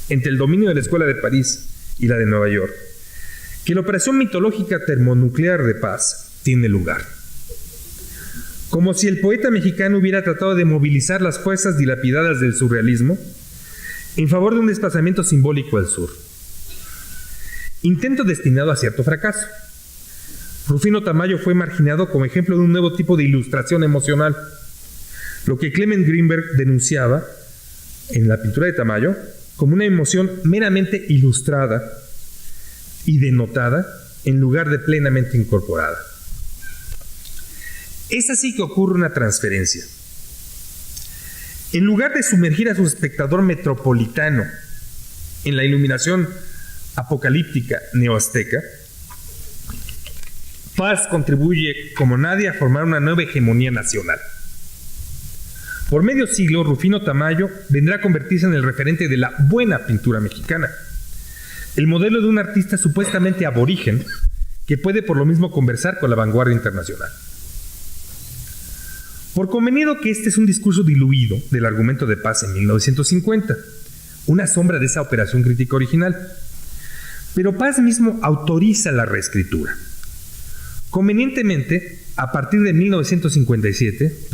entre el dominio de la Escuela de París y la de Nueva York que la operación mitológica termonuclear de Paz tiene lugar. Como si el poeta mexicano hubiera tratado de movilizar las fuerzas dilapidadas del surrealismo en favor de un desplazamiento simbólico al sur. Intento destinado a cierto fracaso. Rufino Tamayo fue marginado como ejemplo de un nuevo tipo de ilustración emocional, lo que Clement Greenberg denunciaba en la pintura de Tamayo como una emoción meramente ilustrada y denotada en lugar de plenamente incorporada. Es así que ocurre una transferencia. En lugar de sumergir a su espectador metropolitano en la iluminación apocalíptica neoazteca, Paz contribuye como nadie a formar una nueva hegemonía nacional. Por medio siglo, Rufino Tamayo vendrá a convertirse en el referente de la buena pintura mexicana, el modelo de un artista supuestamente aborigen que puede por lo mismo conversar con la vanguardia internacional. Por convenido que este es un discurso diluido del argumento de Paz en 1950, una sombra de esa operación crítica original, pero Paz mismo autoriza la reescritura. Convenientemente, a partir de 1957,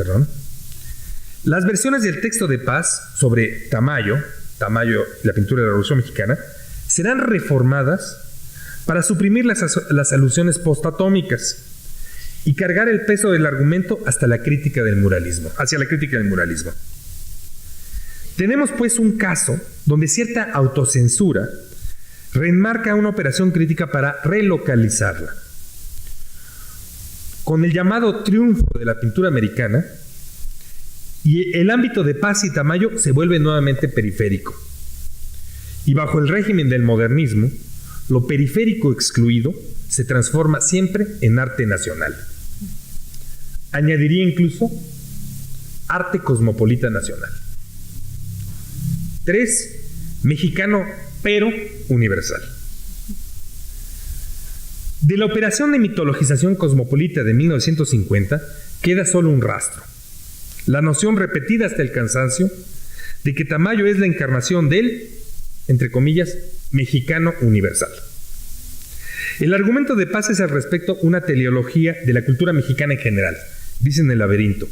las versiones del texto de Paz sobre Tamayo y la pintura de la Revolución Mexicana, serán reformadas para suprimir las alusiones postatómicas y cargar el peso del argumento hacia la crítica del muralismo. Tenemos pues un caso donde cierta autocensura reenmarca una operación crítica para relocalizarla. Con el llamado triunfo de la pintura americana, y el ámbito de Paz y Tamayo se vuelve nuevamente periférico. Y bajo el régimen del modernismo, lo periférico excluido se transforma siempre en arte nacional. Añadiría incluso arte cosmopolita nacional. 3, mexicano pero universal. De la operación de mitologización cosmopolita de 1950 queda solo un rastro. La noción repetida hasta el cansancio de que Tamayo es la encarnación del, entre comillas, mexicano universal. El argumento de Paz es al respecto una teleología de la cultura mexicana en general, dice en El laberinto.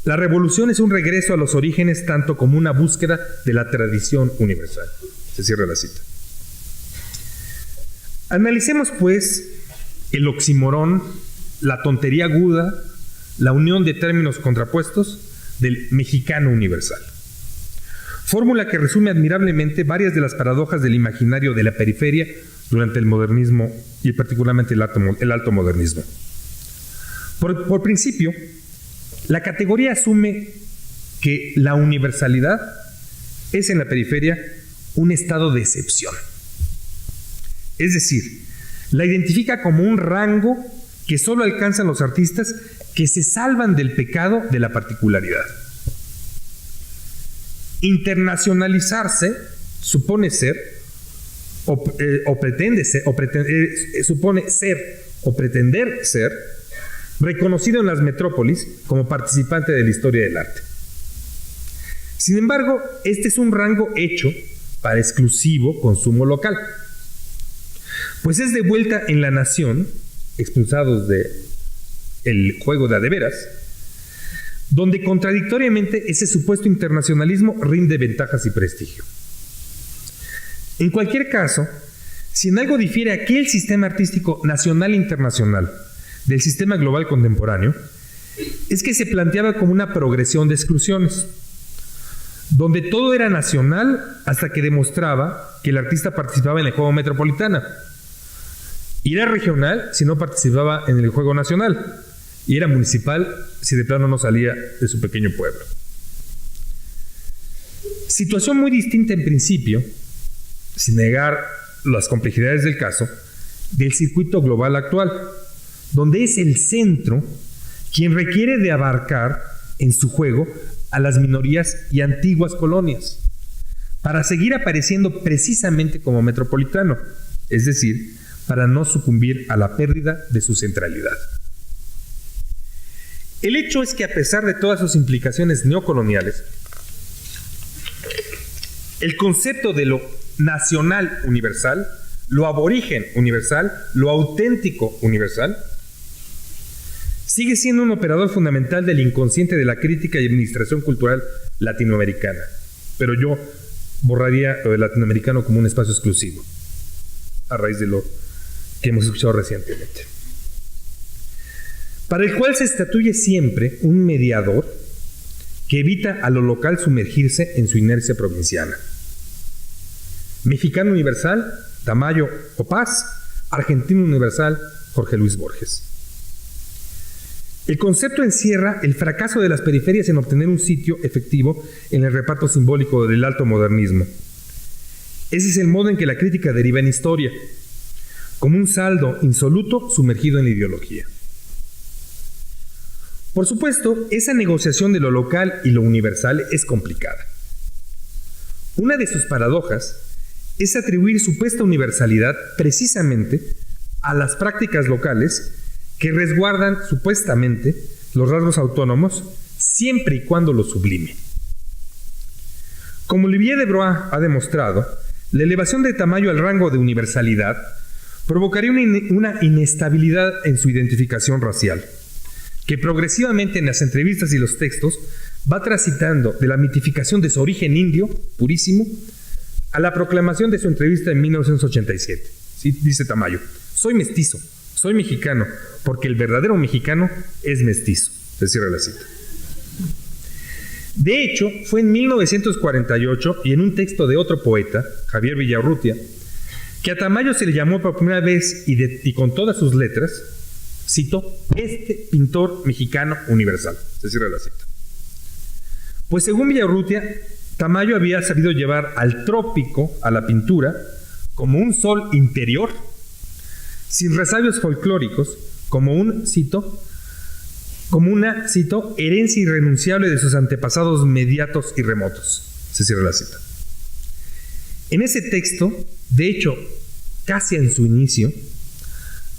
La revolución es un regreso a los orígenes tanto como una búsqueda de la tradición universal. Se cierra la cita. Analicemos, pues, el oxímoron, la tontería aguda, la unión de términos contrapuestos del mexicano universal. Fórmula que resume admirablemente varias de las paradojas del imaginario de la periferia durante el modernismo y particularmente el alto modernismo. Por principio, la categoría asume que la universalidad es en la periferia un estado de excepción. Es decir, la identifica como un rango que solo alcanzan los artistas que se salvan del pecado de la particularidad. Internacionalizarse supone ser supone ser o pretender ser reconocido en las metrópolis como participante de la historia del arte. Sin embargo, este es un rango hecho para exclusivo consumo local, pues es de vuelta en la nación, expulsados de el juego de a de veras, donde contradictoriamente ese supuesto internacionalismo rinde ventajas y prestigio. En cualquier caso, si en algo difiere aquel sistema artístico nacional e internacional del sistema global contemporáneo, es que se planteaba como una progresión de exclusiones, donde todo era nacional hasta que demostraba que el artista participaba en el juego metropolitano, y era regional si no participaba en el juego nacional, y era municipal si de plano no salía de su pequeño pueblo. Situación muy distinta en principio, sin negar las complejidades del caso, del circuito global actual, donde es el centro quien requiere de abarcar en su juego a las minorías y antiguas colonias, para seguir apareciendo precisamente como metropolitano, es decir, para no sucumbir a la pérdida de su centralidad. El hecho es que a pesar de todas sus implicaciones neocoloniales, el concepto de lo nacional universal, lo aborigen universal, lo auténtico universal, sigue siendo un operador fundamental del inconsciente de la crítica y administración cultural latinoamericana. Pero yo borraría lo de latinoamericano como un espacio exclusivo, a raíz de lo que hemos escuchado recientemente, para el cual se estatuye siempre un mediador que evita a lo local sumergirse en su inercia provinciana. Mexicano universal, Tamayo o Paz; argentino universal, Jorge Luis Borges. El concepto encierra el fracaso de las periferias en obtener un sitio efectivo en el reparto simbólico del alto modernismo. Ese es el modo en que la crítica deriva en historia, como un saldo insoluto sumergido en la ideología. Por supuesto, esa negociación de lo local y lo universal es complicada. Una de sus paradojas es atribuir supuesta universalidad precisamente a las prácticas locales que resguardan supuestamente los rasgos autónomos siempre y cuando lo sublime. Como Olivier de Broix ha demostrado, la elevación de Tamayo al rango de universalidad provocaría una inestabilidad en su identificación racial, que progresivamente en las entrevistas y los textos va transitando de la mitificación de su origen indio, purísimo, a la proclamación de su entrevista en 1987. ¿Sí? Dice Tamayo: soy mestizo, soy mexicano, porque el verdadero mexicano es mestizo. Se cierra la cita. De hecho, fue en 1948 y en un texto de otro poeta, Javier Villaurrutia, que a Tamayo se le llamó por primera vez y con todas sus letras, cito, este pintor mexicano universal. Se cierra la cita. Pues según Villaurrutia, Tamayo había sabido llevar al trópico, a la pintura, como un sol interior, sin resabios folclóricos, como una, cito, herencia irrenunciable de sus antepasados mediatos y remotos. Se cierra la cita. En ese texto, de hecho, casi en su inicio,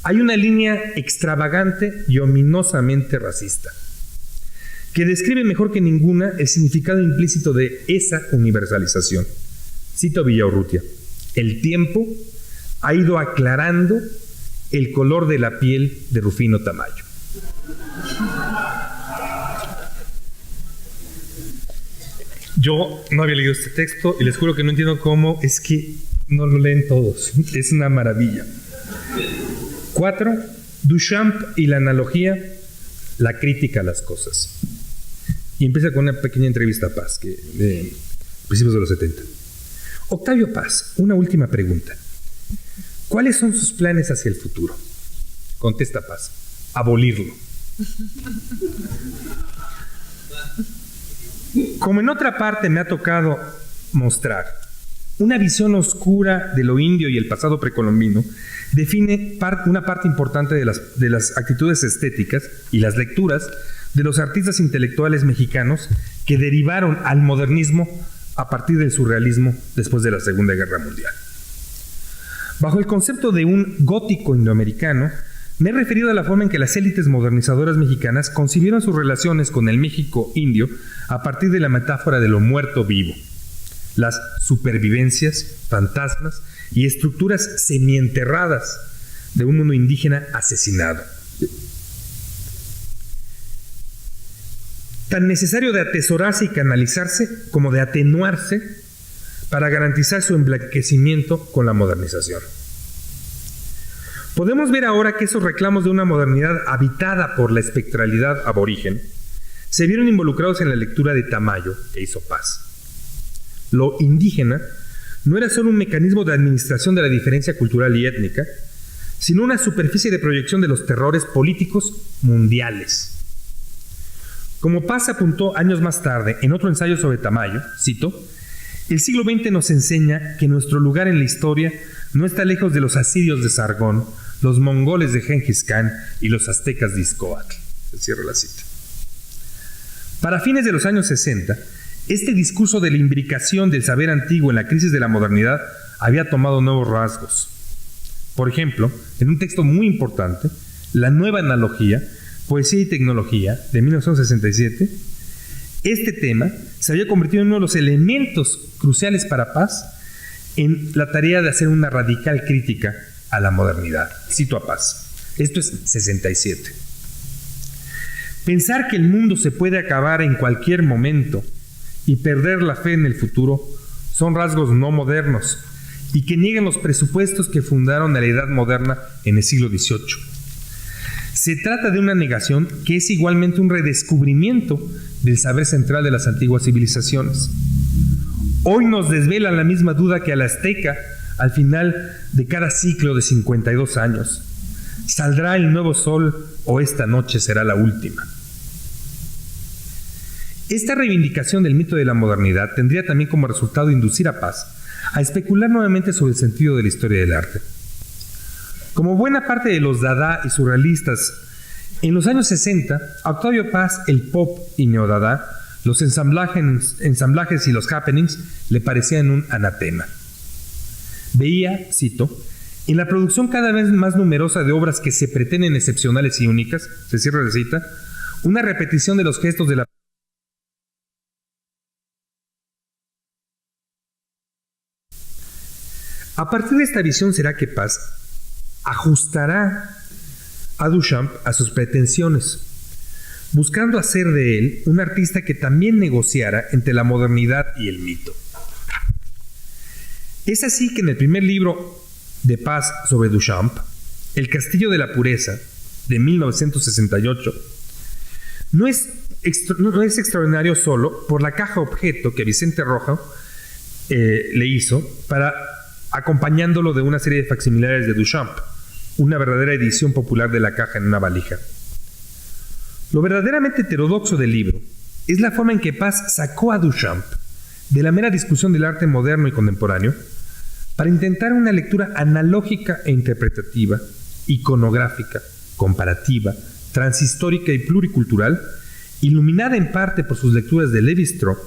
hay una línea extravagante y ominosamente racista, que describe mejor que ninguna el significado implícito de esa universalización. Cito a Villaurrutia: el tiempo ha ido aclarando el color de la piel de Rufino Tamayo. Yo no había leído este texto y les juro que no entiendo cómo es que no lo leen todos. Es una maravilla. 4. Duchamp y la analogía, la crítica a las cosas. Y empieza con una pequeña entrevista a Paz, que de principios de los 70. Octavio Paz, una última pregunta. ¿Cuáles son sus planes hacia el futuro? Contesta Paz: abolirlo. Como en otra parte me ha tocado mostrar, una visión oscura de lo indio y el pasado precolombino define una parte importante de las actitudes estéticas y las lecturas de los artistas intelectuales mexicanos que derivaron al modernismo a partir del surrealismo después de la Segunda Guerra Mundial. Bajo el concepto de un gótico indoamericano, me he referido a la forma en que las élites modernizadoras mexicanas concibieron sus relaciones con el México indio a partir de la metáfora de lo muerto vivo, las supervivencias, fantasmas y estructuras semienterradas de un mundo indígena asesinado. Tan necesario de atesorarse y canalizarse como de atenuarse para garantizar su emblanquecimiento con la modernización. Podemos ver ahora que esos reclamos de una modernidad habitada por la espectralidad aborigen se vieron involucrados en la lectura de Tamayo que hizo Paz. Lo indígena no era solo un mecanismo de administración de la diferencia cultural y étnica, sino una superficie de proyección de los terrores políticos mundiales. Como Paz apuntó años más tarde en otro ensayo sobre Tamayo, cito: el siglo XX nos enseña que nuestro lugar en la historia no está lejos de los asirios de Sargón, los mongoles de Gengis Khan y los aztecas de Izcoatl. Se cierra la cita. Para fines de los años 60, este discurso de la imbricación del saber antiguo en la crisis de la modernidad había tomado nuevos rasgos. Por ejemplo, en un texto muy importante, La nueva analogía, Poesía y tecnología, de 1967, este tema se había convertido en uno de los elementos cruciales para Paz en la tarea de hacer una radical crítica a la modernidad. Cito a Paz. Esto es 67. Pensar que el mundo se puede acabar en cualquier momento y perder la fe en el futuro son rasgos no modernos y que niegan los presupuestos que fundaron a la edad moderna en el siglo XVIII. Se trata de una negación que es igualmente un redescubrimiento del saber central de las antiguas civilizaciones. Hoy nos desvela la misma duda que al azteca al final de cada ciclo de 52 años. ¿Saldrá el nuevo sol o esta noche será la última? Esta reivindicación del mito de la modernidad tendría también como resultado inducir a Paz a especular nuevamente sobre el sentido de la historia del arte. Como buena parte de los dada y surrealistas, en los años 60, a Octavio Paz el pop y neodada, los ensamblajes y los happenings le parecían un anatema. Veía, cito, en la producción cada vez más numerosa de obras que se pretenden excepcionales y únicas, se cierra la cita, una repetición de los gestos de la A partir de esta visión será que Paz ajustará a Duchamp a sus pretensiones, buscando hacer de él un artista que también negociara entre la modernidad y el mito. Es así que en el primer libro de Paz sobre Duchamp, El castillo de la pureza, de 1968, no es extraordinario solo por la caja objeto que Vicente Rojo le hizo para acompañándolo de una serie de facsimilares de Duchamp, una verdadera edición popular de la caja en una valija. Lo verdaderamente heterodoxo del libro es la forma en que Paz sacó a Duchamp de la mera discusión del arte moderno y contemporáneo para intentar una lectura analógica e interpretativa, iconográfica, comparativa, transhistórica y pluricultural, iluminada en parte por sus lecturas de Lévi-Strauss,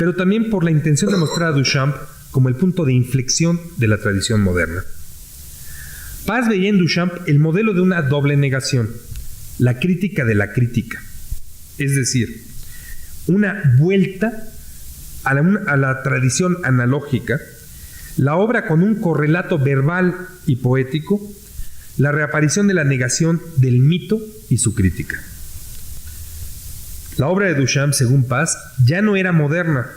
pero también por la intención de mostrar a Duchamp como el punto de inflexión de la tradición moderna. Paz veía en Duchamp el modelo de una doble negación, la crítica de la crítica, es decir, una vuelta a la tradición analógica, la obra con un correlato verbal y poético, la reaparición de la negación del mito y su crítica. La obra de Duchamp, según Paz, ya no era moderna,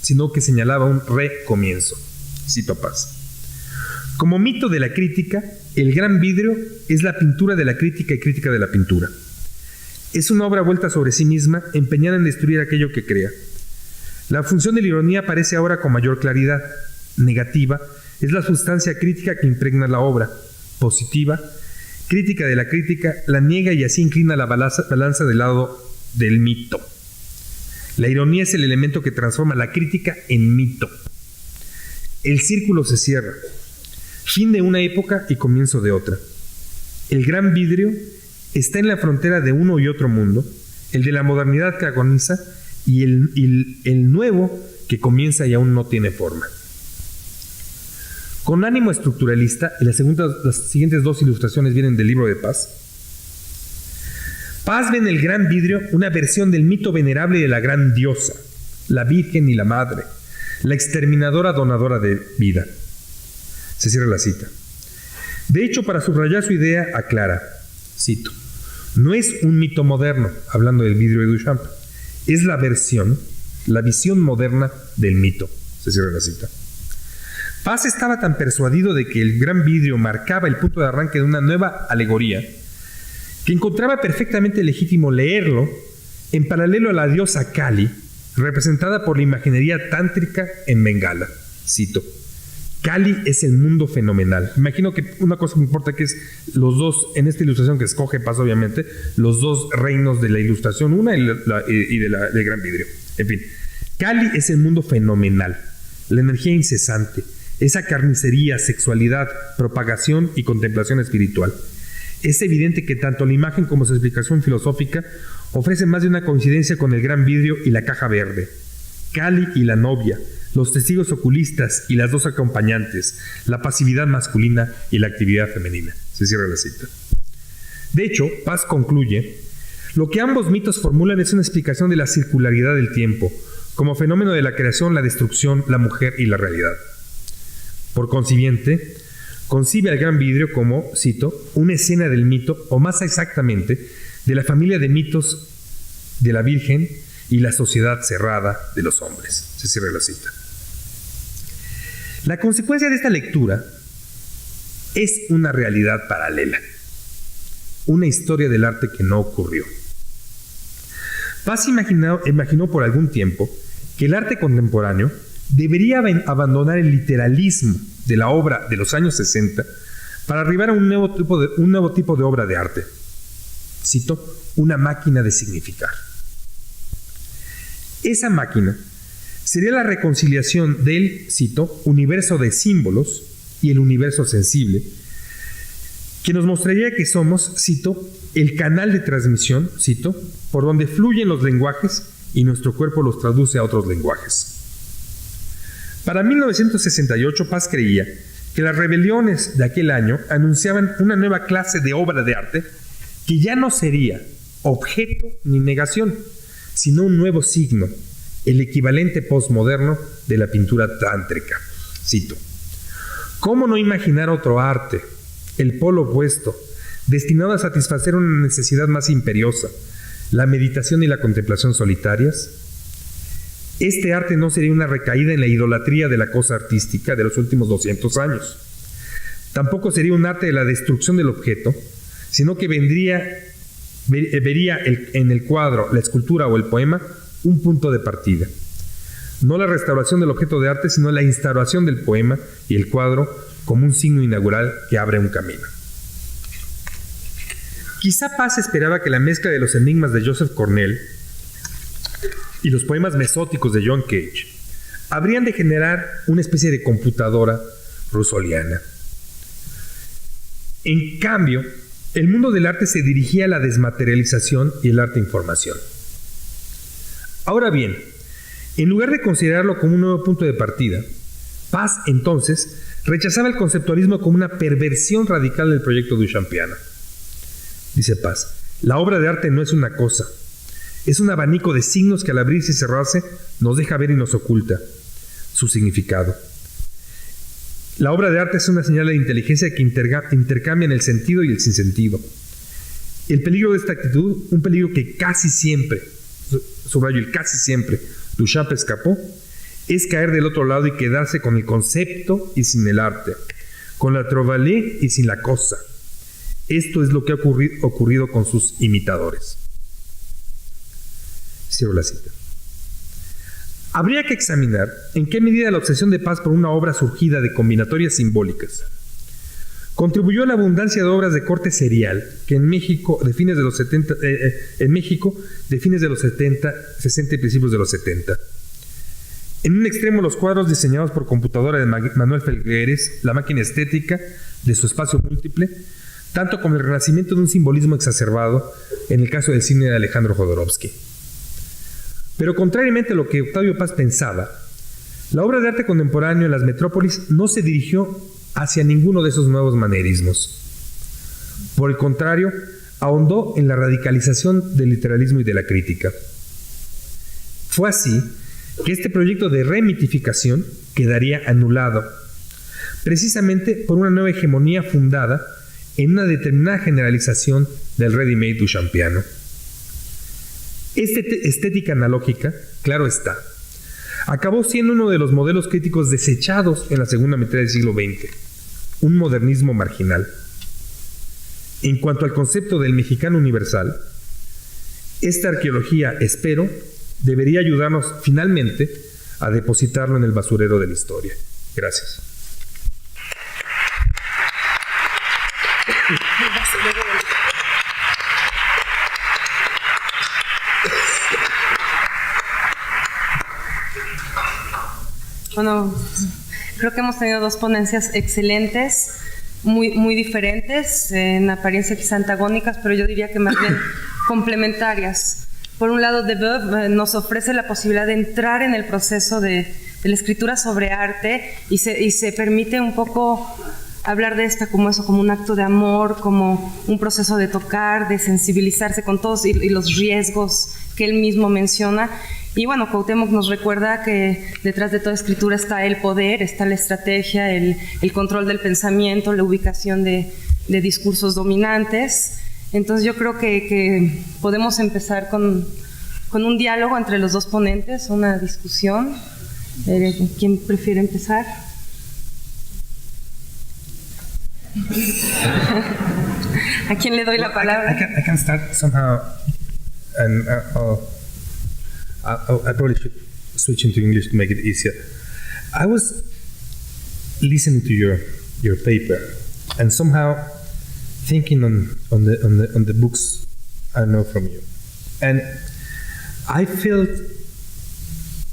sino que señalaba un recomienzo. Cito a Paz. Como mito de la crítica, el gran vidrio es la pintura de la crítica y crítica de la pintura. Es una obra vuelta sobre sí misma, empeñada en destruir aquello que crea. La función de la ironía aparece ahora con mayor claridad. Negativa es la sustancia crítica que impregna la obra. Positiva, crítica de la crítica, la niega y así inclina la balanza del lado del mito. La ironía es el elemento que transforma la crítica en mito. El círculo se cierra. Fin de una época y comienzo de otra. El gran vidrio está en la frontera de uno y otro mundo, el de la modernidad que agoniza y el nuevo que comienza y aún no tiene forma. Con ánimo estructuralista, y las siguientes dos ilustraciones vienen del libro de Paz. Paz ve en el gran vidrio una versión del mito venerable de la gran diosa, la Virgen y la Madre, la exterminadora donadora de vida. Se cierra la cita. De hecho, para subrayar su idea, aclara, cito, no es un mito moderno, hablando del vidrio de Duchamp, es la visión moderna del mito. Se cierra la cita. Paz estaba tan persuadido de que el gran vidrio marcaba el punto de arranque de una nueva alegoría, que encontraba perfectamente legítimo leerlo en paralelo a la diosa Kali, representada por la imaginería tántrica en Bengala. Cito, Kali es el mundo fenomenal. Imagino que una cosa que me importa que es los dos, en esta ilustración que escoge Paz obviamente, los dos reinos de la ilustración, una del gran vidrio. En fin, Kali es el mundo fenomenal, la energía incesante, esa carnicería, sexualidad, propagación y contemplación espiritual. Es evidente que tanto la imagen como su explicación filosófica ofrecen más de una coincidencia con el gran vidrio y la caja verde. Kali y la novia, los testigos oculistas y las dos acompañantes, la pasividad masculina y la actividad femenina. Se cierra la cita. De hecho, Paz concluye, lo que ambos mitos formulan es una explicación de la circularidad del tiempo, como fenómeno de la creación, la destrucción, la mujer y la realidad. Por consiguiente, concibe al gran vidrio como, cito, una escena del mito, o más exactamente, de la familia de mitos de la Virgen y la sociedad cerrada de los hombres. Se cierra la cita. La consecuencia de esta lectura es una realidad paralela, una historia del arte que no ocurrió. Paz imaginó por algún tiempo que el arte contemporáneo debería abandonar el literalismo de la obra de los años 60 para arribar a un nuevo tipo de obra de arte. Cito, una máquina de significar. Esa máquina sería la reconciliación del, cito, universo de símbolos y el universo sensible, que nos mostraría que somos, cito, el canal de transmisión, cito, por donde fluyen los lenguajes y nuestro cuerpo los traduce a otros lenguajes. Para 1968, Paz creía que las rebeliones de aquel año anunciaban una nueva clase de obra de arte que ya no sería objeto ni negación, sino un nuevo signo, el equivalente postmoderno de la pintura tántrica. Cito, ¿cómo no imaginar otro arte, el polo opuesto, destinado a satisfacer una necesidad más imperiosa, la meditación y la contemplación solitarias? Este arte no sería una recaída en la idolatría de la cosa artística de los últimos 200 años. Tampoco sería un arte de la destrucción del objeto, sino que vería en el cuadro, la escultura o el poema un punto de partida. No la restauración del objeto de arte, sino la instauración del poema y el cuadro como un signo inaugural que abre un camino. Quizá Paz esperaba que la mezcla de los enigmas de Joseph Cornell y los poemas mesóticos de John Cage habrían de generar una especie de computadora russolliana. En cambio, el mundo del arte se dirigía a la desmaterialización y el arte información. Ahora bien, En lugar de considerarlo como un nuevo punto de partida, Paz, entonces, rechazaba el conceptualismo como una perversión radical del proyecto duchampiano. Dice Paz, la obra de arte no es una cosa, es un abanico de signos que al abrirse y cerrarse nos deja ver y nos oculta su significado. La obra de arte es una señal de inteligencia que intercambian el sentido y el sinsentido. El peligro de esta actitud, un peligro que casi siempre, subrayo el casi siempre, Duchamp escapó, es caer del otro lado y quedarse con el concepto y sin el arte, con la trouvaille y sin la cosa. Esto es lo que ha ocurrido con sus imitadores. Cierro la cita. Habría que examinar en qué medida la obsesión de Paz por una obra surgida de combinatorias simbólicas contribuyó a la abundancia de obras de corte serial que en México de fines de los 70, 60 y principios de los 70. En un extremo, los cuadros diseñados por computadora de Manuel Felgueres, la máquina estética de su espacio múltiple, tanto como el renacimiento de un simbolismo exacerbado en el caso del cine de Alejandro Jodorowsky. Pero contrariamente a lo que Octavio Paz pensaba, la obra de arte contemporáneo en las metrópolis no se dirigió hacia ninguno de esos nuevos manierismos. Por el contrario, ahondó en la radicalización del literalismo y de la crítica. Fue así que este proyecto de remitificación quedaría anulado, precisamente por una nueva hegemonía fundada en una determinada generalización del ready-made duchampiano. Esta estética analógica, claro está, acabó siendo uno de los modelos críticos desechados en la segunda mitad del siglo XX, un modernismo marginal. En cuanto al concepto del mexicano universal, esta arqueología, espero, debería ayudarnos finalmente a depositarlo en el basurero de la historia. Gracias. Bueno, creo que hemos tenido dos ponencias excelentes, muy diferentes, en apariencia quizá antagónicas, pero yo diría que más bien complementarias. Por un lado, Debord nos ofrece la posibilidad de entrar en el proceso de la escritura sobre arte y se permite un poco hablar de esta como eso, como un acto de amor, como un proceso de tocar, de sensibilizarse con todos y los riesgos que él mismo menciona. Y bueno, Cuauhtémoc nos recuerda que detrás de toda escritura está el poder, está la estrategia, el control del pensamiento, la ubicación de discursos dominantes. Entonces yo creo que podemos empezar con un diálogo entre los dos ponentes, una discusión. ¿Quién prefiere empezar? ¿A quién le doy la palabra? I can start somehow, and I probably should switch into English to make it easier. I was listening to your paper, and somehow thinking on the books I know from you, and I felt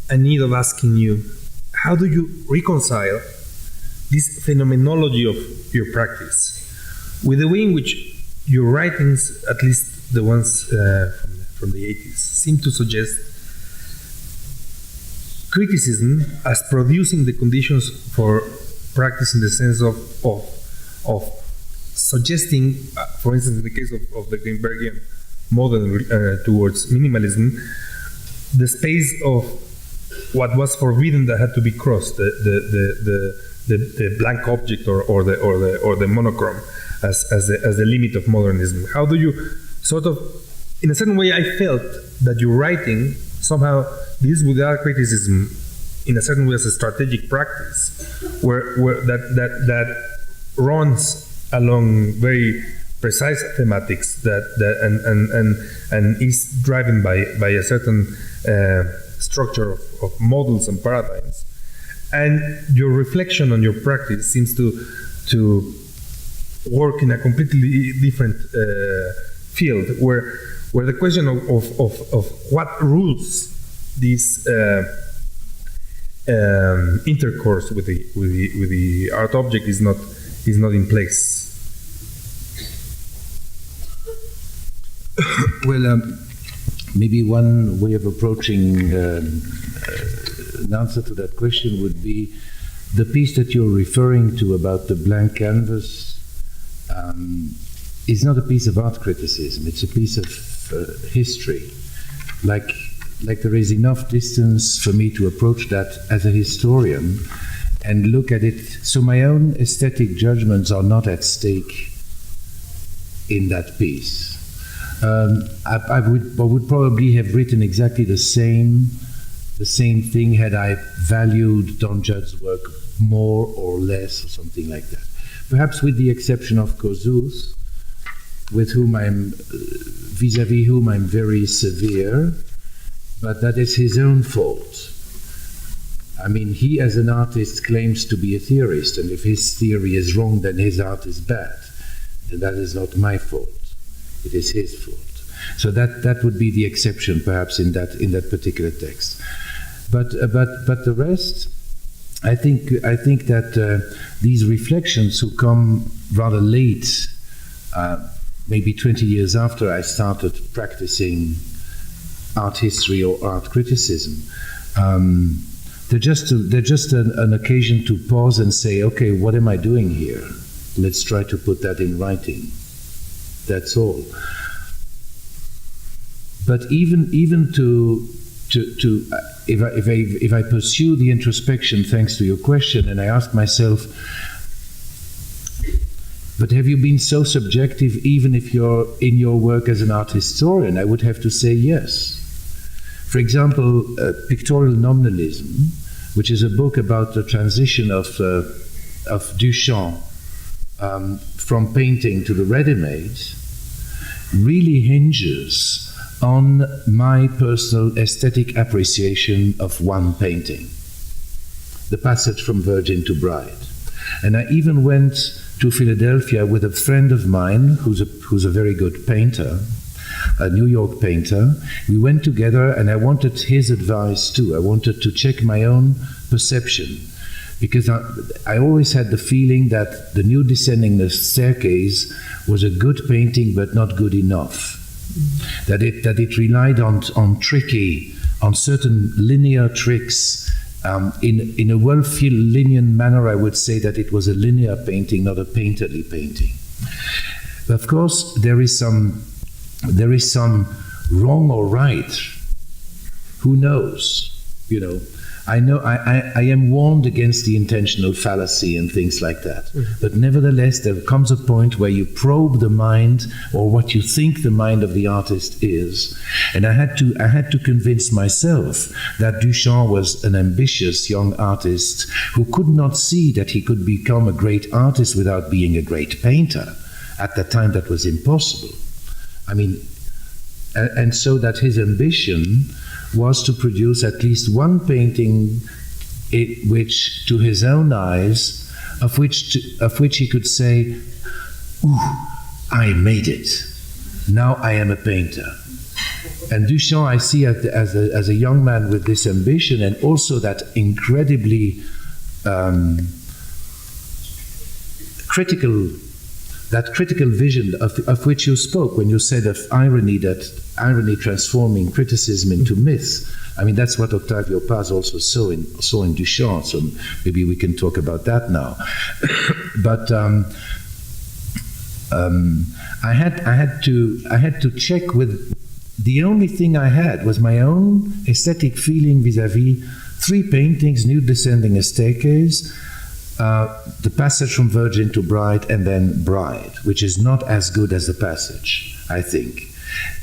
a need of asking you, how do you reconcile this phenomenology of your practice with the way in which your writings, at least the ones from the 80s, seem to suggest criticism as producing the conditions for practice in the sense of suggesting, for instance, in the case of the Greenbergian model towards minimalism, the space of what was forbidden that had to be crossed, the blank object or the monochrome as the limit of modernism. How do you sort of, in a certain way, I felt that your writing somehow deals with art criticism in a certain way as a strategic practice, where that runs along very precise thematics and is driven by a certain structure of models and paradigms. And your reflection on your practice seems to work in a completely different field, where the question of what rules this intercourse with the art object is not in place. Well, maybe one way of approaching an answer to that question would be the piece that you're referring to about the blank canvas is not a piece of art criticism. It's a piece of history. Like there is enough distance for me to approach that as a historian and look at it. So my own aesthetic judgments are not at stake in that piece. I would probably have written exactly the same thing had I valued Don Judd's work more or less, or something like that. Perhaps with the exception of Kouzouth, with whom vis-à-vis whom I'm very severe, but that is his own fault. I mean, he as an artist claims to be a theorist, and if his theory is wrong, then his art is bad. And that is not my fault. It is his fault. So that would be the exception, perhaps, in that particular text. But the rest, I think that these reflections who come rather late, maybe 20 years after I started practicing art history or art criticism, they're just an occasion to pause and say, okay, what am I doing here? Let's try to put that in writing. That's all. But even to if I pursue the introspection, thanks to your question, and I ask myself, but have you been so subjective even if you're in your work as an art historian? I would have to say yes. For example, Pictorial Nominalism, which is a book about the transition of Duchamp from painting to the ready-made, really hinges on my personal aesthetic appreciation of one painting, the passage from Virgin to Bride. And I even went to Philadelphia with a friend of mine who's a very good painter, a New York painter. We went together and I wanted his advice too. I wanted to check my own perception, because I always had the feeling that The Nude Descending the Staircase was a good painting but not good enough. That it relied on certain linear tricks. In a Woelfilian manner, I would say that it was a linear painting, not a painterly painting. But of course, there is some wrong or right. Who knows? You know, I am warned against the intentional fallacy and things like that. Mm-hmm. But nevertheless, there comes a point where you probe the mind, or what you think the mind of the artist is. And I had to convince myself that Duchamp was an ambitious young artist who could not see that he could become a great artist without being a great painter. At that time, that was impossible. I mean, and so that his ambition was to produce at least one painting which, to his own eyes, of which he could say, "Ooh, I made it. Now I am a painter." And Duchamp, I see as a young man with this ambition, and also that incredibly critical vision of which you spoke when you said of irony, that irony transforming criticism into myth. I mean, that's what Octavio Paz also saw in Duchamp, so maybe we can talk about that now. But I had to check with, the only thing I had was my own aesthetic feeling vis-à-vis three paintings: Nude Descending a Staircase, the passage from Virgin to Bride, and then Bride, which is not as good as the passage, I think.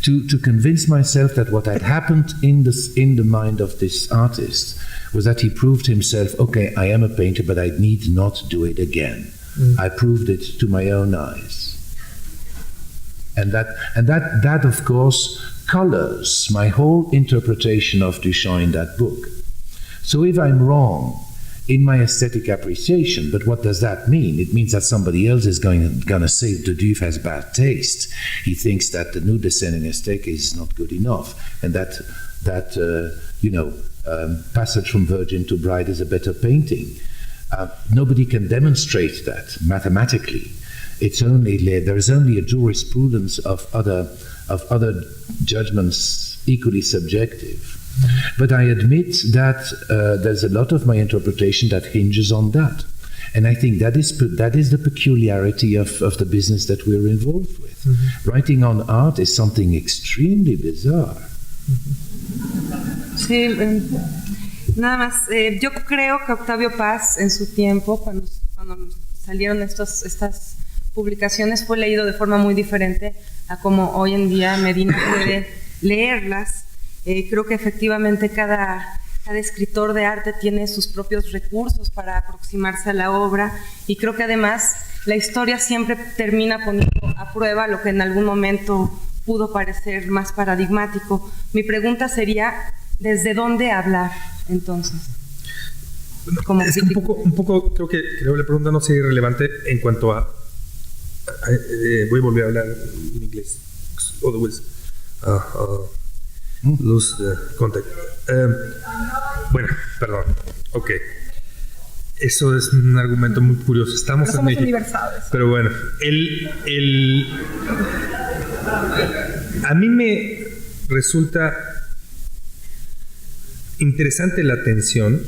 To convince myself that what had happened in the mind of this artist was that he proved himself, okay, I am a painter, but I need not do it again. I proved it to my own eyes. And that of course colors my whole interpretation of Duchamp in that book. So if I'm wrong in my aesthetic appreciation, but what does that mean? It means that somebody else is going to say Duduve has bad taste. He thinks that The Nude Descending a Staircase is not good enough, and that Passage from Virgin to Bride is a better painting. Nobody can demonstrate that mathematically. There is only a jurisprudence of other judgments equally subjective. But I admit that there's a lot of my interpretation that hinges on that. And I think that is the peculiarity of the business that we're involved with. Writing on art is something extremely bizarre. Sí, nada más. Yo creo que Octavio Paz, en su tiempo, cuando salieron estas publicaciones, fue leído de forma muy diferente a como hoy en día Medina puede leerlas. Creo que efectivamente cada escritor de arte tiene sus propios recursos para aproximarse a la obra, y creo que además la historia siempre termina poniendo a prueba lo que en algún momento pudo parecer más paradigmático. Mi pregunta sería, ¿desde dónde hablar entonces? Es que un poco creo que la pregunta no sería irrelevante en cuanto a voy a volver a hablar en inglés, otherwise lose the contact. Bueno, perdón. Ok. Eso es un argumento muy curioso. Estamos en México. Universales. Pero bueno, a mí me resulta interesante la tensión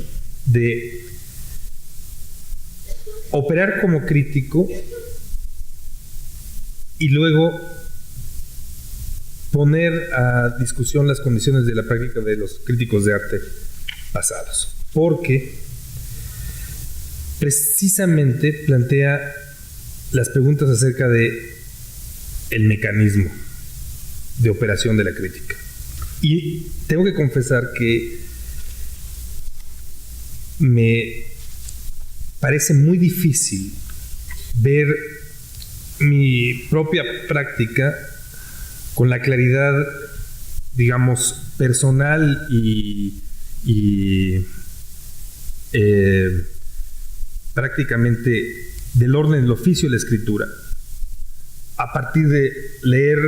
de operar como crítico y luego poner a discusión las condiciones de la práctica de los críticos de arte pasados, porque precisamente plantea las preguntas acerca de el mecanismo de operación de la crítica. Y tengo que confesar que me parece muy difícil ver mi propia práctica con la claridad, digamos, personal y prácticamente del orden del oficio de la escritura, a partir de leer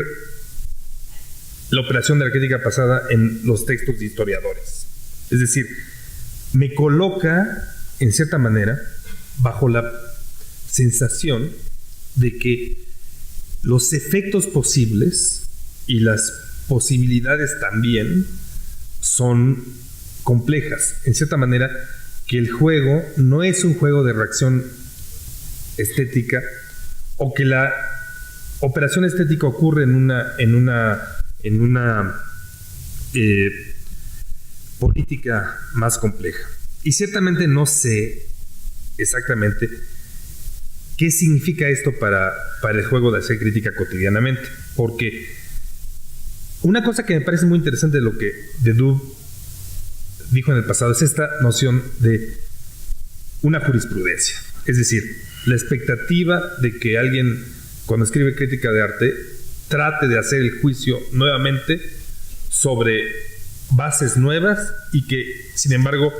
la operación de la crítica pasada en los textos de historiadores. Es decir, me coloca, en cierta manera, bajo la sensación de que los efectos posibles y las posibilidades también son complejas. En cierta manera, que el juego no es un juego de reacción estética, o que la operación estética ocurre en una política más compleja. Y ciertamente no sé exactamente qué significa esto para el juego de hacer crítica cotidianamente, porque una cosa que me parece muy interesante de lo que Dedub dijo en el pasado es esta noción de una jurisprudencia. Es decir, la expectativa de que alguien, cuando escribe crítica de arte, trate de hacer el juicio nuevamente sobre bases nuevas, y que, sin embargo,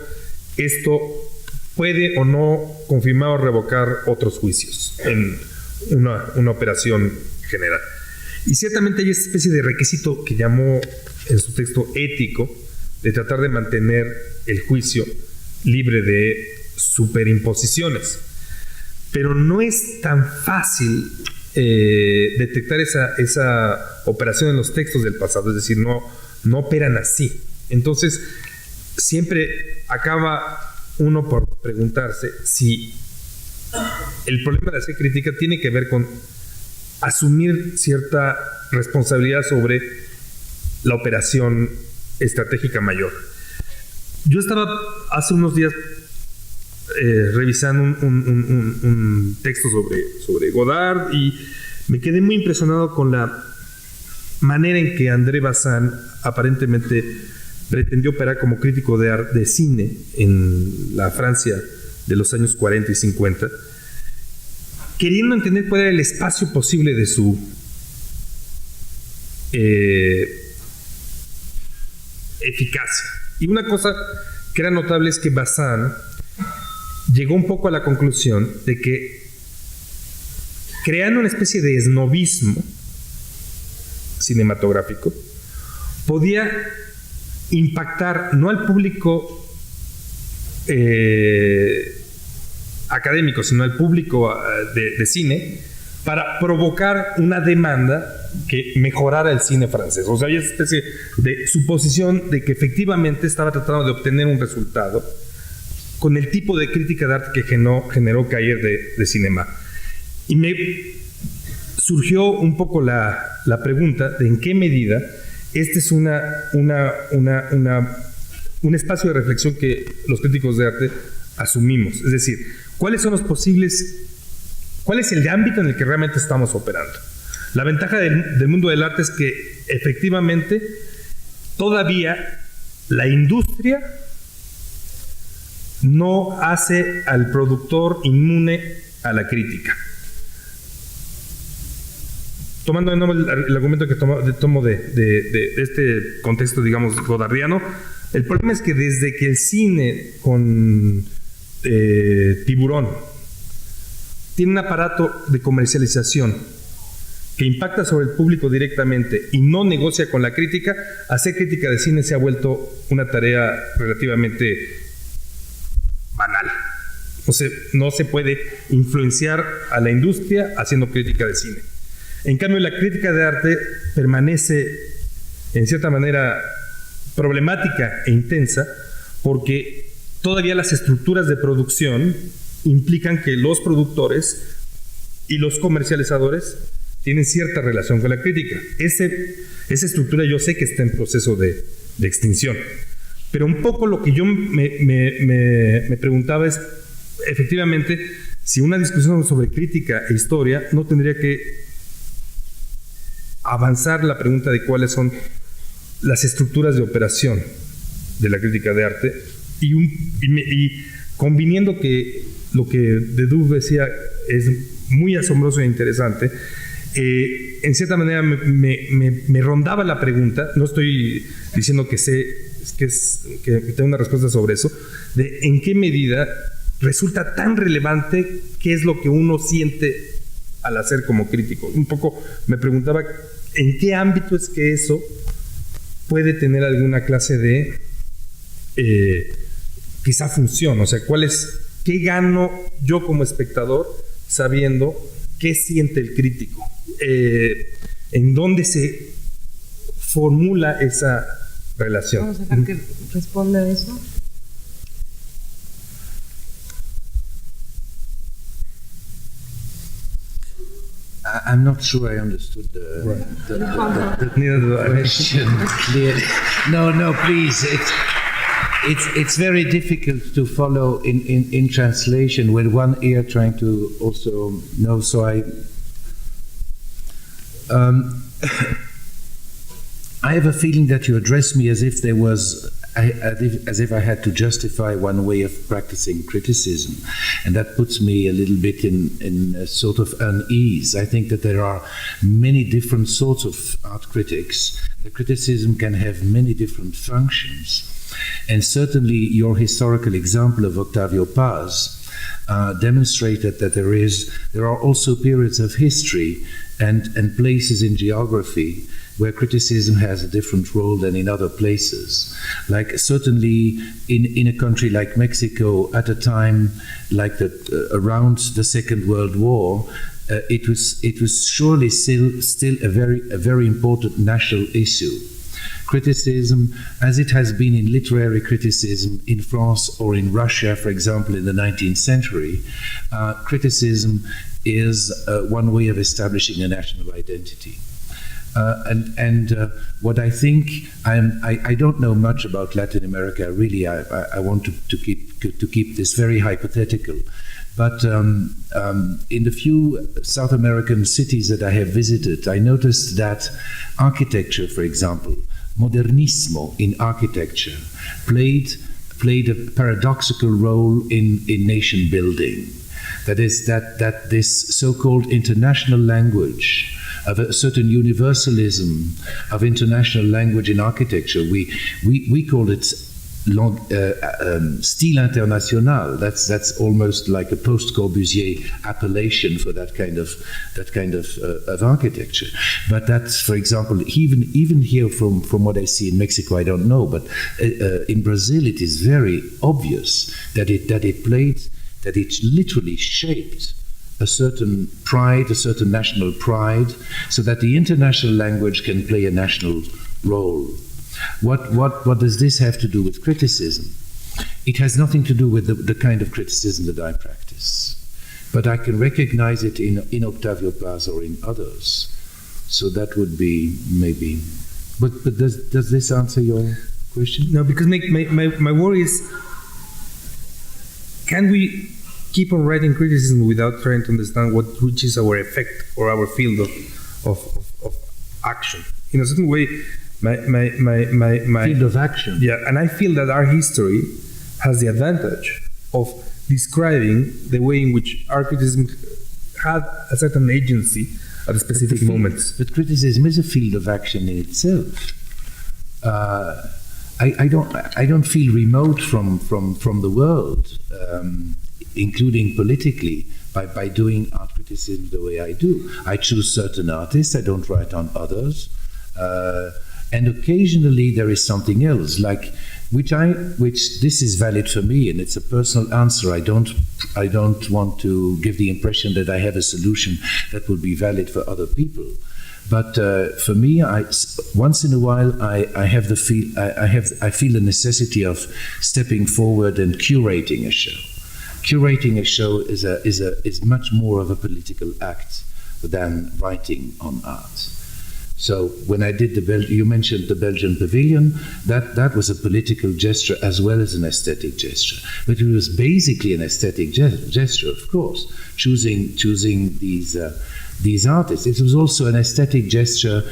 esto puede o no confirmar o revocar otros juicios en una operación general. Y ciertamente hay esa especie de requisito que llamó en su texto ético, de tratar de mantener el juicio libre de superimposiciones. Pero no es tan fácil detectar esa operación en los textos del pasado, es decir, no operan así. Entonces, siempre acaba uno por preguntarse si el problema de hacer crítica tiene que ver con asumir cierta responsabilidad sobre la operación estratégica mayor. Yo estaba hace unos días revisando un texto sobre Godard, y me quedé muy impresionado con la manera en que André Bazin aparentemente pretendió operar como crítico de cine en la Francia de los años 40 y 50, queriendo entender cuál era el espacio posible de su eficacia. Y una cosa que era notable es que Bazin llegó un poco a la conclusión de que, creando una especie de esnobismo cinematográfico, podía impactar no al público académico, sino al público de cine, para provocar una demanda que mejorara el cine francés. O sea, había esa especie de suposición de que efectivamente estaba tratando de obtener un resultado con el tipo de crítica de arte que generó Cahiers de Cinema. Y me surgió un poco la pregunta de en qué medida este es un espacio de reflexión que los críticos de arte asumimos. Es decir, ¿cuál es el ámbito en el que realmente estamos operando? La ventaja del mundo del arte es que efectivamente todavía la industria no hace al productor inmune a la crítica. Tomando de nuevo el argumento que tomo de este contexto, digamos, godardiano, el problema es que desde que el cine con Tiburón tiene un aparato de comercialización que impacta sobre el público directamente y no negocia con la crítica, hacer crítica de cine se ha vuelto una tarea relativamente banal. O sea, no se puede influenciar a la industria haciendo crítica de cine. En cambio, la crítica de arte permanece, en cierta manera, problemática e intensa, porque todavía las estructuras de producción implican que los productores y los comercializadores tienen cierta relación con la crítica. Esa estructura yo sé que está en proceso de extinción. Pero un poco lo que yo me preguntaba es, efectivamente, si una discusión sobre crítica e historia no tendría que avanzar la pregunta de cuáles son las estructuras de operación de la crítica de arte y conviniendo que lo que Dedouv decía es muy asombroso e interesante, en cierta manera me rondaba la pregunta, no estoy diciendo que tengo una respuesta sobre eso, de en qué medida resulta tan relevante qué es lo que uno siente al hacer como crítico. Un poco me preguntaba en qué ámbito es que eso puede tener alguna clase de quizá función, o sea, qué gano yo como espectador sabiendo qué siente el crítico, en dónde se formula esa relación. Vamos a dejar que responda a eso. I'm not sure I understood the question clearly. No, please. It's very difficult to follow in translation with one ear trying to also know. So I have a feeling that you address me as if there was, as if I had to justify one way of practicing criticism, and that puts me a little bit in a sort of unease. I think that there are many different sorts of art critics. The criticism can have many different functions, and certainly your historical example of Octavio Paz demonstrated that there are also periods of history and places in geography where criticism has a different role than in other places. Like certainly in a country like Mexico at a time like around the Second World War, it was surely still a very important national issue. Criticism, as it has been in literary criticism in France or in Russia, for example, in the 19th century, criticism is one way of establishing a national identity. What I think, I don't know much about Latin America. Really, I want to keep this very hypothetical. But in the few South American cities that I have visited, I noticed that architecture, for example, modernismo in architecture, played a paradoxical role in nation building. That is, that this so-called international language of a certain universalism of international language in architecture, we call it style international. That's almost like a post-Corbusier appellation for that kind of architecture. But that's, for example, even here from what I see in Mexico, I don't know, but in Brazil it is very obvious that it literally shaped a certain pride, a certain national pride, so that the international language can play a national role. What does this have to do with criticism? It has nothing to do with the kind of criticism that I practice, but I can recognize it in Octavio Paz or in others. So that would be maybe. But does this answer your question? No, because my worry is, can we keep on writing criticism without trying to understand which is our effect or our field of action? In a certain way, my field of action. Yeah, and I feel that our history has the advantage of describing the way in which our criticism had a certain agency at specific moments. But criticism is a field of action in itself. I don't feel remote from the world, including politically, by doing art criticism the way I do. I choose certain artists, I don't write on others, and occasionally there is something else, like which this is valid for me, and it's a personal answer. I don't want to give the impression that I have a solution that will be valid for other people. But for me, once in a while, I feel the necessity of stepping forward and curating a show. Curating a show is much more of a political act than writing on art. So when I did you mentioned the Belgian Pavilion, that was a political gesture as well as an aesthetic gesture. But it was basically an aesthetic gesture, of course, choosing these artists. It was also an aesthetic gesture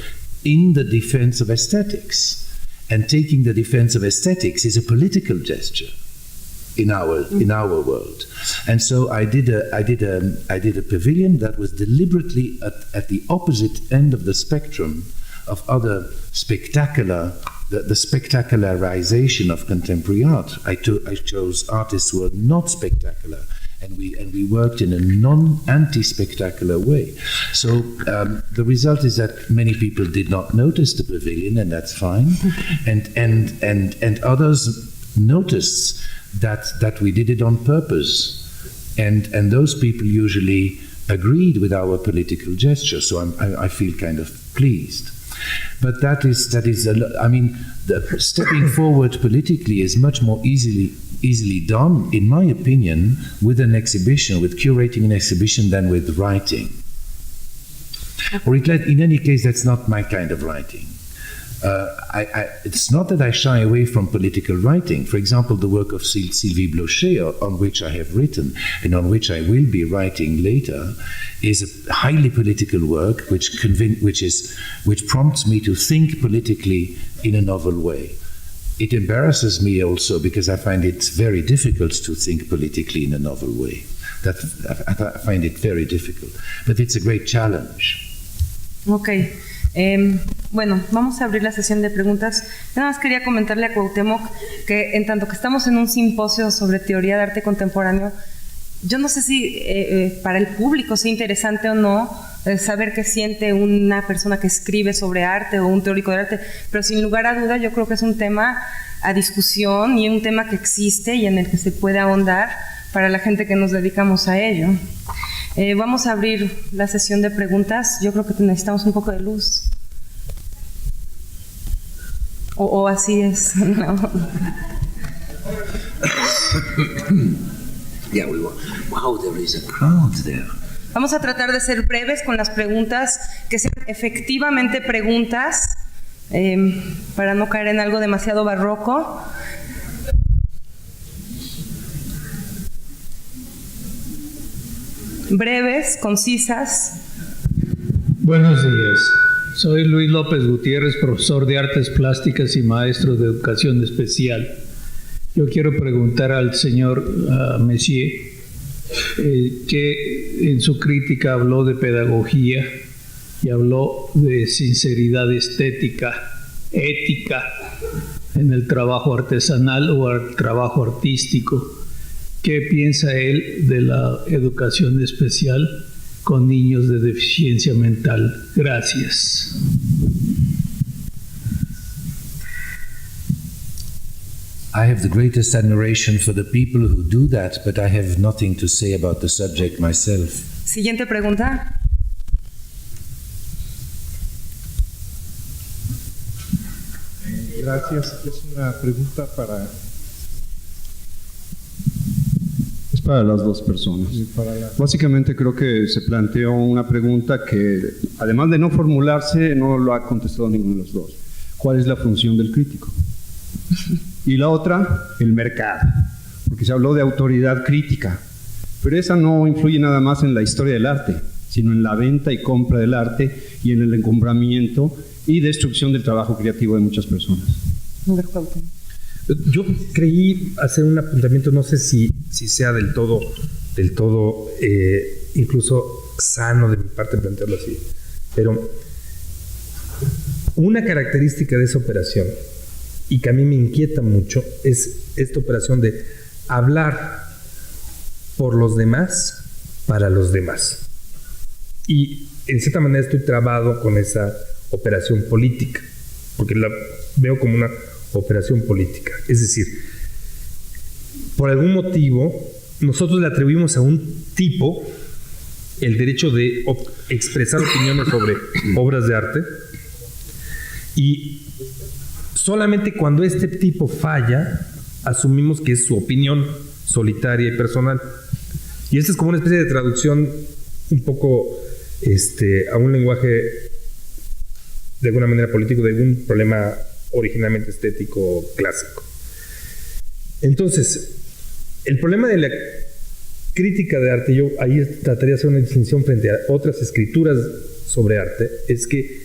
in the defense of aesthetics. And taking the defense of aesthetics is a political gesture in our world. And so I did a pavilion that was deliberately at the opposite end of the spectrum of other the spectacularization of contemporary art. I chose artists who were not spectacular, and we worked in a anti-spectacular way. So the result is that many people did not notice the pavilion, and that's fine, and others noticed that we did it on purpose, and those people usually agreed with our political gesture. So I feel kind of pleased. But that is the stepping forward politically is much more easily done, in my opinion, with an exhibition, with curating an exhibition, than with writing. Or in any case, that's not my kind of writing. It's not that I shy away from political writing. For example, the work of Sylvie Blocher, on which I have written and on which I will be writing later, is a highly political work which prompts me to think politically in a novel way. It embarrasses me also because I find it very difficult to think politically in a novel way. I find it very difficult, but it's a great challenge. Okay. Bueno, vamos a abrir la sesión de preguntas. Nada más quería comentarle a Cuauhtémoc que en tanto que estamos en un simposio sobre teoría de arte contemporáneo, yo no sé si para el público sea interesante o no saber qué siente una persona que escribe sobre arte o un teórico de arte, pero sin lugar a duda yo creo que es un tema a discusión y un tema que existe y en el que se puede ahondar para la gente que nos dedicamos a ello. Vamos a abrir la sesión de preguntas. Yo creo que necesitamos un poco de luz. O así es, ¿no? Yeah, wow, there is a crowd there. Vamos a tratar de ser breves con las preguntas, que sean efectivamente preguntas, para no caer en algo demasiado barroco. Breves, concisas. Buenos días. Soy Luis López Gutiérrez, profesor de Artes Plásticas y maestro de Educación Especial. Yo quiero preguntar al señor Messier, que en su crítica habló de pedagogía y habló de sinceridad estética, ética en el trabajo artesanal o el trabajo artístico. ¿Qué piensa él de la educación especial con niños de deficiencia mental? Gracias. I have the greatest admiration for the people who do that, but I have nothing to say about the subject myself. Siguiente pregunta. Gracias. Es una pregunta para las dos personas. Básicamente creo que se planteó una pregunta que, además de no formularse, no lo ha contestado ninguno de los dos. ¿Cuál es la función del crítico? Y la otra, el mercado. Porque se habló de autoridad crítica, pero esa no influye nada más en la historia del arte, sino en la venta y compra del arte y en el encumbramiento y destrucción del trabajo creativo de muchas personas. Yo creí hacer un apuntamiento, no sé si sea del todo incluso sano de mi parte plantearlo así, pero una característica de esa operación, y que a mí me inquieta mucho, es esta operación de hablar por los demás, para los demás. Y en cierta manera estoy trabado con esa operación política, porque la veo como una operación política. Es decir, por algún motivo, nosotros le atribuimos a un tipo el derecho de expresar opiniones sobre obras de arte, y solamente cuando este tipo falla, asumimos que es su opinión solitaria y personal. Y esta es como una especie de traducción un poco a un lenguaje de alguna manera político de un problema originalmente estético clásico. Entonces, el problema de la crítica de arte, yo ahí trataría de hacer una distinción frente a otras escrituras sobre arte, es que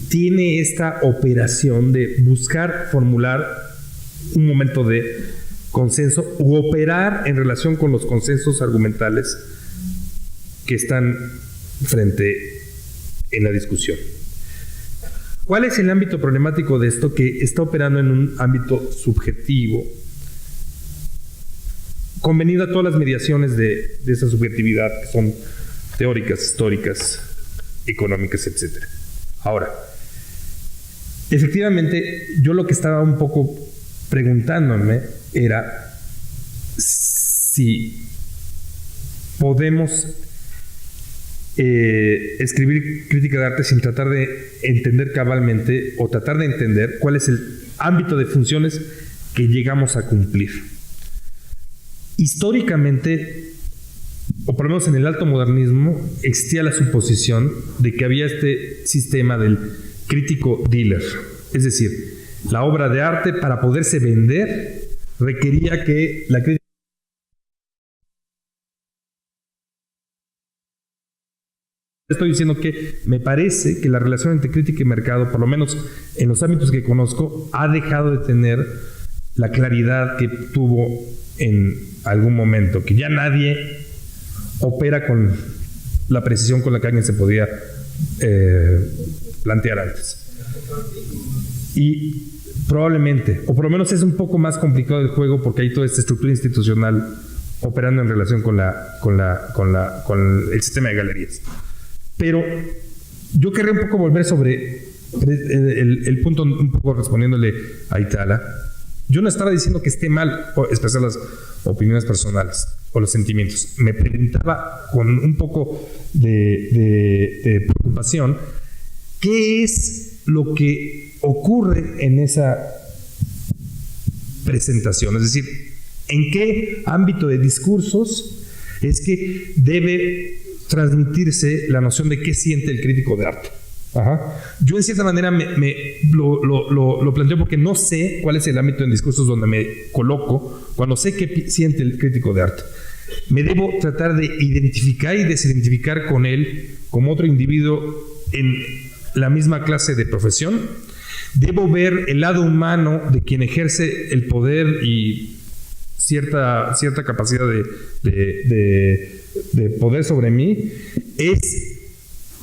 tiene esta operación de buscar formular un momento de consenso u operar en relación con los consensos argumentales que están frente en la discusión. ¿Cuál es el ámbito problemático de esto? Que está operando en un ámbito subjetivo, convenido a todas las mediaciones de esa subjetividad, que son teóricas, históricas, económicas, etc. Ahora, efectivamente, yo lo que estaba un poco preguntándome era si podemos escribir crítica de arte sin tratar de entender cabalmente o tratar de entender cuál es el ámbito de funciones que llegamos a cumplir. Históricamente, o por lo menos en el alto modernismo, existía la suposición de que había este sistema del crítico dealer, es decir, la obra de arte, para poderse vender, requería que la crítica... Estoy diciendo que me parece que la relación entre crítica y mercado, por lo menos en los ámbitos que conozco, ha dejado de tener la claridad que tuvo en algún momento, que ya nadie opera con la precisión con la que alguien se podía plantear antes. Y probablemente, o por lo menos es un poco más complicado el juego, porque hay toda esta estructura institucional operando en relación con el sistema de galerías. Pero yo querría un poco volver sobre el punto, un poco respondiéndole a Itala. Yo no estaba diciendo que esté mal expresar las opiniones personales o los sentimientos. Me preguntaba con un poco de preocupación qué es lo que ocurre en esa presentación. Es decir, en qué ámbito de discursos es que debe transmitirse la noción de qué siente el crítico de arte. Yo en cierta manera lo planteo porque no sé cuál es el ámbito en discursos donde me coloco cuando sé qué siente el crítico de arte. Me debo tratar de identificar y desidentificar con él como otro individuo en la misma clase de profesión. Debo ver el lado humano de quien ejerce el poder y cierta capacidad de poder sobre mí. Es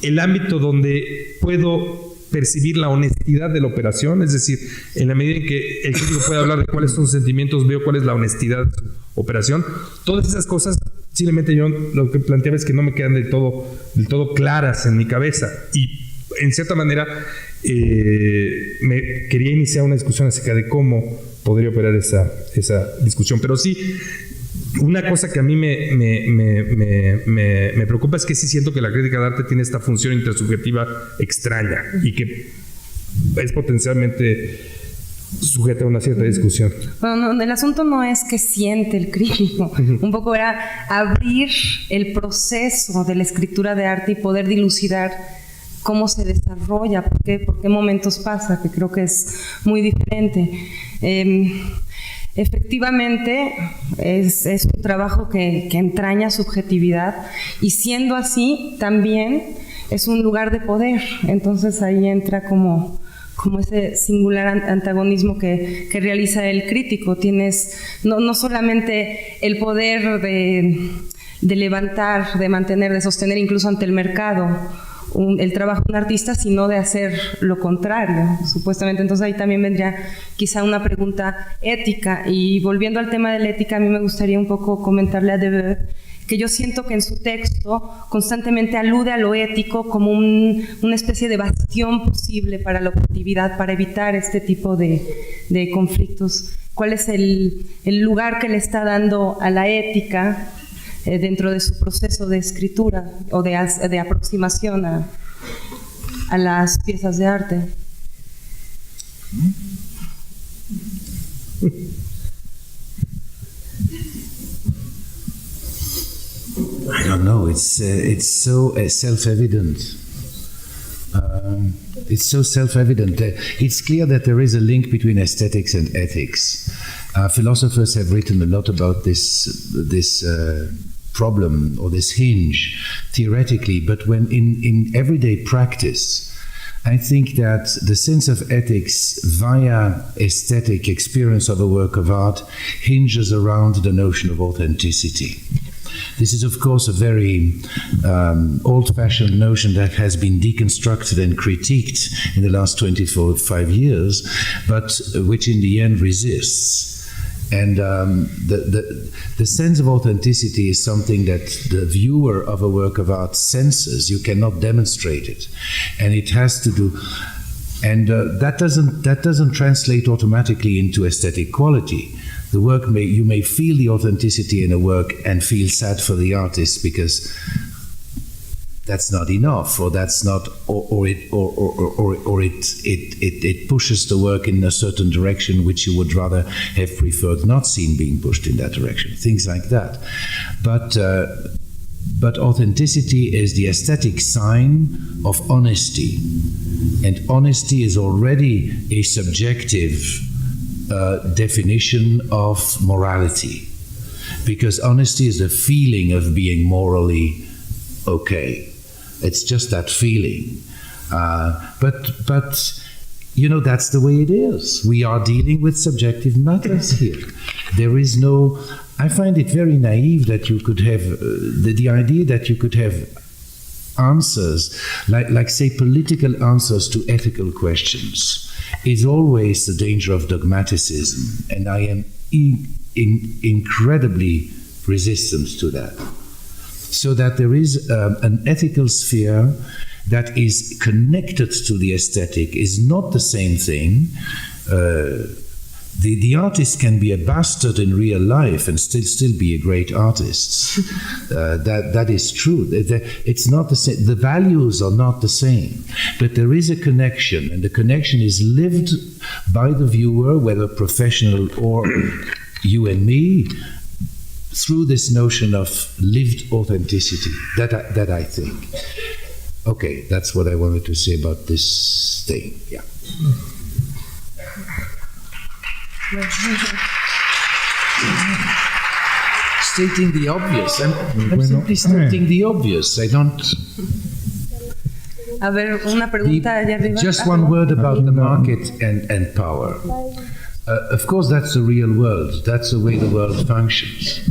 el ámbito donde puedo percibir la honestidad de la operación, es decir, en la medida en que el crítico puede hablar de cuáles son sus sentimientos, veo cuál es la honestidad de su operación. Todas esas cosas, simplemente yo lo que planteaba es que no me quedan del todo claras en mi cabeza, y en cierta manera me quería iniciar una discusión acerca de cómo podría operar esa discusión, pero sí Una cosa que a mí me preocupa es que sí siento que la crítica de arte tiene esta función intersubjetiva extraña y que es potencialmente sujeta a una cierta discusión. Bueno, el asunto no es que siente el crítico, un poco era abrir el proceso de la escritura de arte y poder dilucidar cómo se desarrolla, por qué momentos pasa, que creo que es muy diferente. Efectivamente, es un trabajo que entraña subjetividad y siendo así también es un lugar de poder. Entonces ahí entra como ese singular antagonismo que realiza el crítico. Tienes no solamente el poder de levantar, de mantener, de sostener incluso ante el mercado el trabajo de un artista, sino de hacer lo contrario, supuestamente. Entonces ahí también vendría quizá una pregunta ética. Y volviendo al tema de la ética, a mí me gustaría un poco comentarle a Deleuze que yo siento que en su texto constantemente alude a lo ético como una especie de bastión posible para la objetividad, para evitar este tipo de conflictos. ¿Cuál es el lugar que le está dando a la ética dentro de su proceso de escritura o de aproximación a las piezas de arte? I don't know. It's so self-evident. It's so self-evident. It's clear that there is a link between aesthetics and ethics. Philosophers have written a lot about this problem or this hinge theoretically, but when in everyday practice, I think that the sense of ethics via aesthetic experience of a work of art hinges around the notion of authenticity. This is, of course, a very old-fashioned notion that has been deconstructed and critiqued in the last 25 years, but which in the end resists. And the sense of authenticity is something that the viewer of a work of art senses. You cannot demonstrate it, and it has to do. And that doesn't translate automatically into aesthetic quality. The work you may feel the authenticity in a work and feel sad for the artist because that's not enough, or that's not, or it pushes the work in a certain direction which you would rather have preferred not seen being pushed in that direction. Things like that, but authenticity is the aesthetic sign of honesty, and honesty is already a subjective definition of morality, because honesty is the feeling of being morally okay. It's just that feeling. But you know, that's the way it is. We are dealing with subjective matters here. There is no. I find it very naive that you could have the idea that you could have answers like say political answers to ethical questions is always the danger of dogmaticism, and I am incredibly resistant to that. So that there is an ethical sphere that is connected to the aesthetic is not the same thing. The artist can be a bastard in real life and still be a great artist. That is true. It's not the same. The values are not the same, but there is a connection, and the connection is lived by the viewer, whether professional or you and me, through this notion of lived authenticity. That I think. Okay, that's what I wanted to say about this thing. Yeah. Stating the obvious. I'm simply stating the obvious. I don't. A ver, una pregunta allá arriba. Just one word about the market and power. Of course, that's the real world. That's the way the world functions.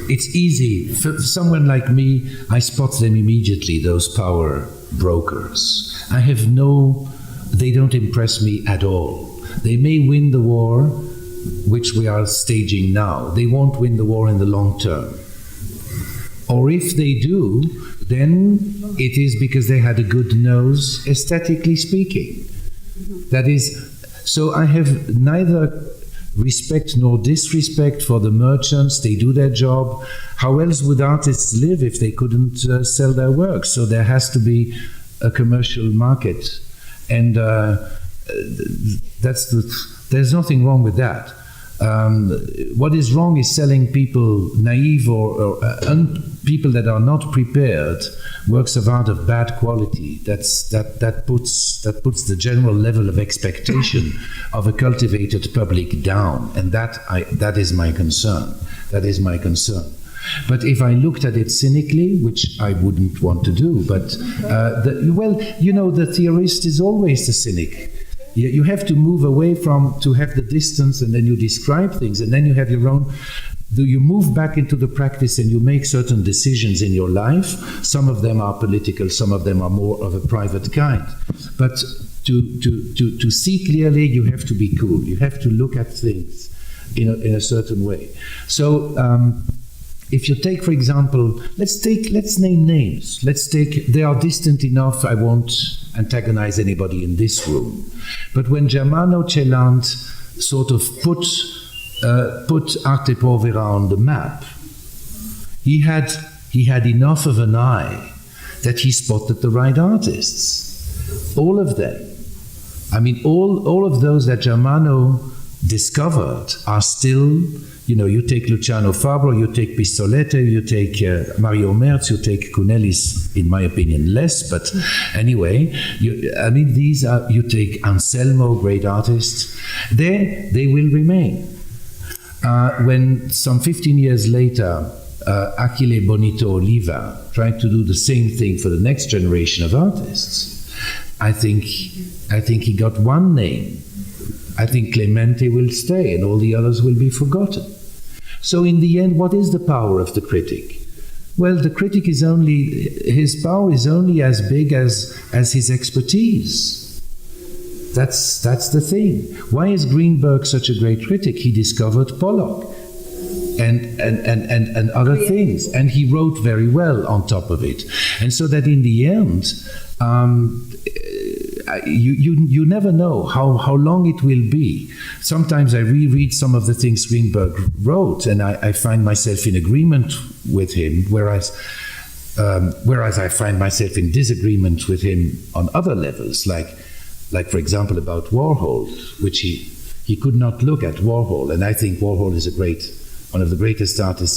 It's easy. For someone like me, I spot them immediately, those power brokers. They don't impress me at all. They may win the war, which we are staging now. They won't win the war in the long term. Or if they do, then it is because they had a good nose, aesthetically speaking. That is, so I have neither respect nor disrespect for the merchants. They do their job. How else would artists live if they couldn't sell their work? So there has to be a commercial market, and there's nothing wrong with that. What is wrong is selling people naive or people that are not prepared works of art of bad quality. That puts the general level of expectation of a cultivated public down, and that is my concern. That is my concern. But if I looked at it cynically, which I wouldn't want to do, but the theorist is always the cynic. You have to move away to have the distance, and then you describe things, and then you have your own. You move back into the practice and you make certain decisions in your life. Some of them are political, some of them are more of a private kind. But to see clearly, you have to be cool. You have to look at things in a certain way. So if you take, for example, let's name names. They are distant enough, I won't antagonize anybody in this room. But when Germano Celant sort of put Arte Povera on the map, he had enough of an eye that he spotted the right artists. All of them. I mean, all of those that Germano discovered are still, you take Luciano Fabro, you take Pistolete, you take Mario Merz, you take Cunelis, in my opinion, less, but anyway, you take Anselmo, great artists. They will remain. When some 15 years later, Achille Bonito Oliva tried to do the same thing for the next generation of artists, I think he got one name. I think Clemente will stay and all the others will be forgotten. So in the end, what is the power of the critic? Well, the critic his power is only as big as his expertise. That's the thing. Why is Greenberg such a great critic? He discovered Pollock and other things, and he wrote very well on top of it. And so that in the end, you never know how long it will be. Sometimes I reread some of the things Greenberg wrote, and I find myself in agreement with him, whereas I find myself in disagreement with him on other levels, like for example about Warhol, which he could not look at Warhol, and I think Warhol is one of the greatest artists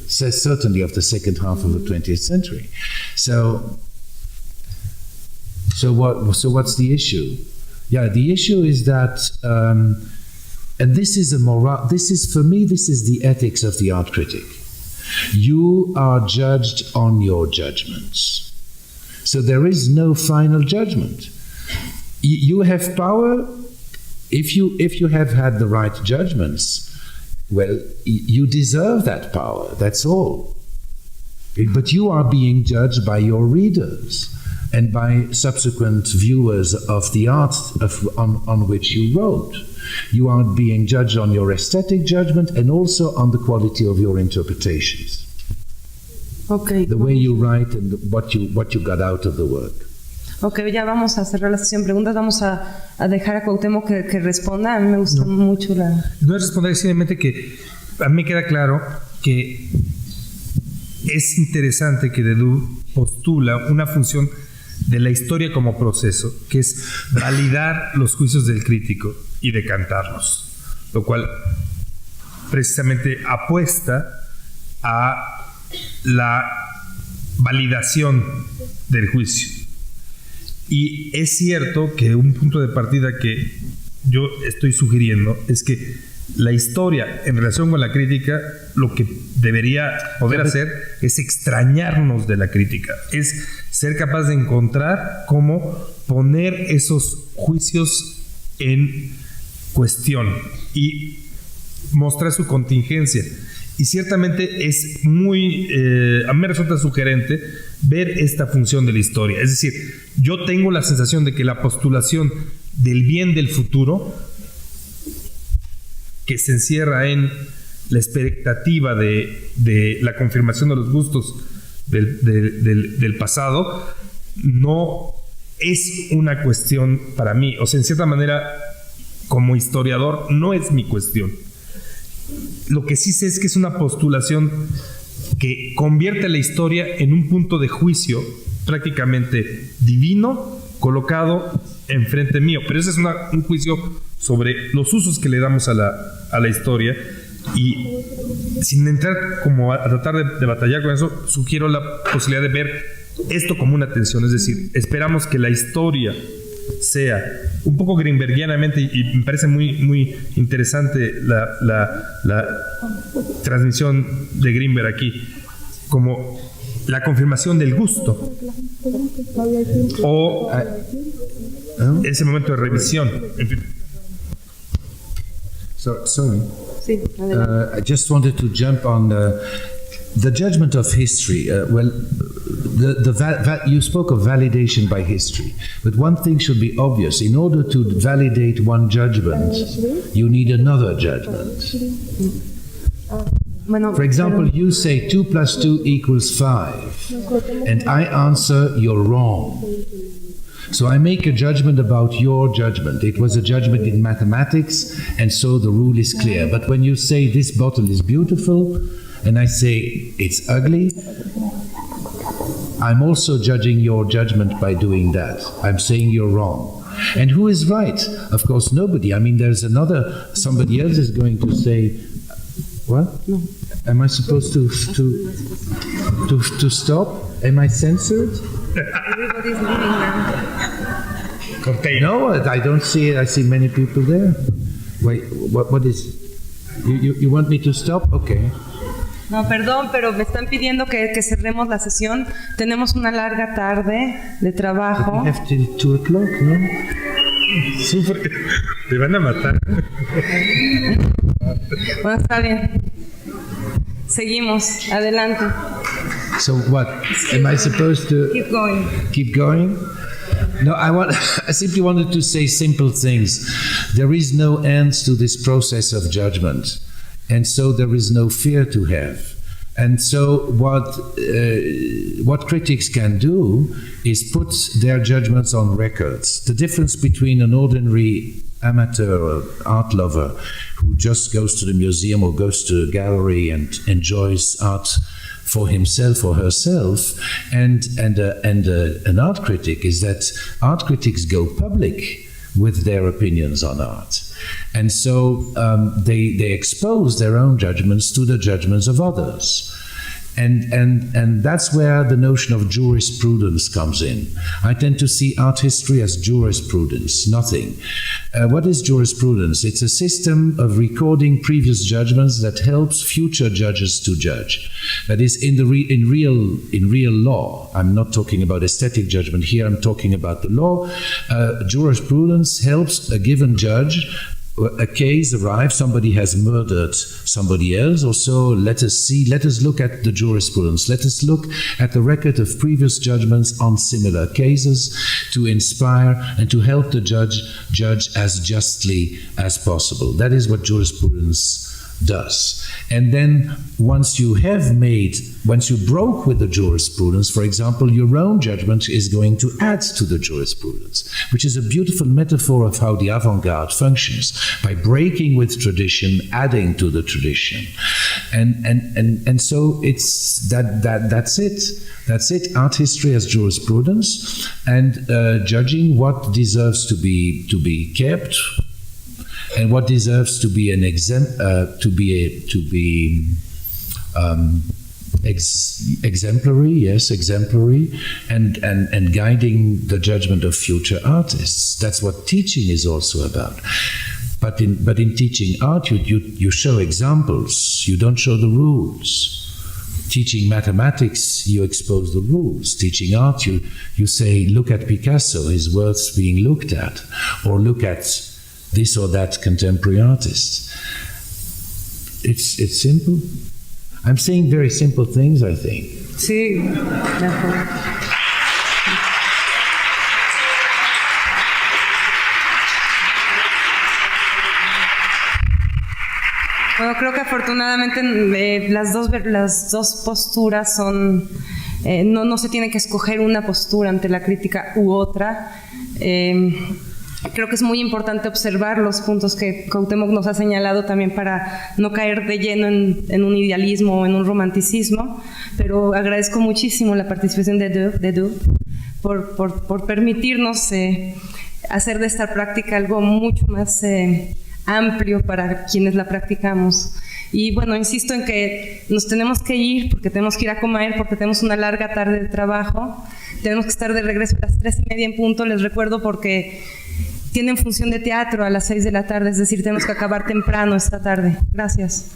certainly of the second half of the 20th century. So what's the issue? Yeah, the issue is that, and this is for me, this is the ethics of the art critic. You are judged on your judgments. So there is no final judgment. You have power. If you have had the right judgments, well, you deserve that power. That's all. But you are being judged by your readers and by subsequent viewers of the art on which you wrote. You are being judged on your aesthetic judgment and also on the quality of your interpretations. Okay. The way you write and what you got out of the work. Ok, ya vamos a cerrar la sesión de preguntas. Vamos a dejar a Cuauhtémoc que responda. A mí me gusta mucho la... No es responder, simplemente que a mí me queda claro que es interesante que Deleuze postula una función de la historia como proceso, que es validar los juicios del crítico y decantarlos, lo cual precisamente apuesta a la validación del juicio. Y es cierto que un punto de partida que yo estoy sugiriendo es que la historia en relación con la crítica, lo que debería poder hacer es extrañarnos de la crítica, es ser capaz de encontrar cómo poner esos juicios en cuestión y mostrar su contingencia. Y ciertamente es muy, a mí me resulta sugerente ver esta función de la historia. Es decir, yo tengo la sensación de que la postulación del bien del futuro, que se encierra en la expectativa de la confirmación de los gustos del pasado, no es una cuestión para mí. O sea, en cierta manera, como historiador, no es mi cuestión. Lo que sí sé es que es una postulación que convierte la historia en un punto de juicio prácticamente divino colocado enfrente mío. Pero ese es un juicio sobre los usos que le damos a la historia, y sin entrar como a tratar de batallar con eso, sugiero la posibilidad de ver esto como una tensión. Es decir, esperamos que la historia sea un poco greenbergianamente, y me parece muy, muy interesante la transmisión de Greenberg aquí, como la confirmación del gusto o ese momento de revisión. En fin. Sorry. Sí, adelante. I just wanted to jump on the judgment of history. You spoke of validation by history, but one thing should be obvious. In order to validate one judgment, you need another judgment. Bueno, For example, you say 2 plus 2 equals 5, and I answer you're wrong. So I make a judgment about your judgment. It was a judgment in mathematics, and so the rule is clear. But when you say this bottle is beautiful, and I say it's ugly, I'm also judging your judgment by doing that. I'm saying you're wrong. And who is right? Of course, nobody. I mean, there's somebody else is going to say, what? No. Am I supposed to stop? Am I censored? everybody's leaving now. No, I don't see it. I see many people there. Wait, what is... You want me to stop? Okay. No, perdón, pero me están pidiendo que cerremos la sesión. Tenemos una larga tarde de trabajo. We have till 2 o'clock, ¿no? Sufre. Te van a matar. Bueno, está bien. Seguimos. Adelante. So what? Am I supposed to Keep going. keep going? No, I simply wanted to say simple things. There is no end to this process of judgment, and so there is no fear to have. And so what critics can do is put their judgments on records. The difference between an ordinary amateur or art lover who just goes to the museum or goes to a gallery and enjoys art for himself or herself, and an art critic is that art critics go public with their opinions on art, and so they expose their own judgments to the judgments of others. And that's where the notion of jurisprudence comes in. I tend to see art history as jurisprudence, nothing. What is jurisprudence? It's a system of recording previous judgments that helps future judges to judge. That is, in real law. I'm not talking about aesthetic judgment here. I'm talking about the law. Jurisprudence helps a given judge. A case arrives, somebody has murdered somebody else, or so. Let us look at the jurisprudence. Let us look at the record of previous judgments on similar cases to inspire and to help the judge as justly as possible. That is what jurisprudence does. And then once you broke with the jurisprudence, for example, your own judgment is going to add to the jurisprudence, which is a beautiful metaphor of how the avant-garde functions, by breaking with tradition, adding to the tradition. And so it's that's it. That's it. Art history as jurisprudence, and judging what deserves to be kept, and what deserves to be an exemplary, and guiding the judgment of future artists. That's what teaching is also about. But in teaching art, you show examples. You don't show the rules. Teaching mathematics, you expose the rules. Teaching art, you say, look at Picasso, his works being looked at, or look at this or that contemporary artist. It's simple. I'm saying very simple things, I think. Sí, mejor. Bueno, creo que afortunadamente las dos posturas son... no se tiene que escoger una postura ante la crítica u otra. creo que es muy importante observar los puntos que Cuauhtémoc nos ha señalado también para no caer de lleno en un idealismo o en un romanticismo, pero agradezco muchísimo la participación de Deux por permitirnos hacer de esta práctica algo mucho más amplio para quienes la practicamos. Y bueno, insisto en que nos tenemos que ir porque tenemos que ir a comer, porque tenemos una larga tarde de trabajo, tenemos que estar de regreso a las 3:30 en punto, les recuerdo, porque tienen función de teatro a las 6 de la tarde, es decir, tenemos que acabar temprano esta tarde. Gracias.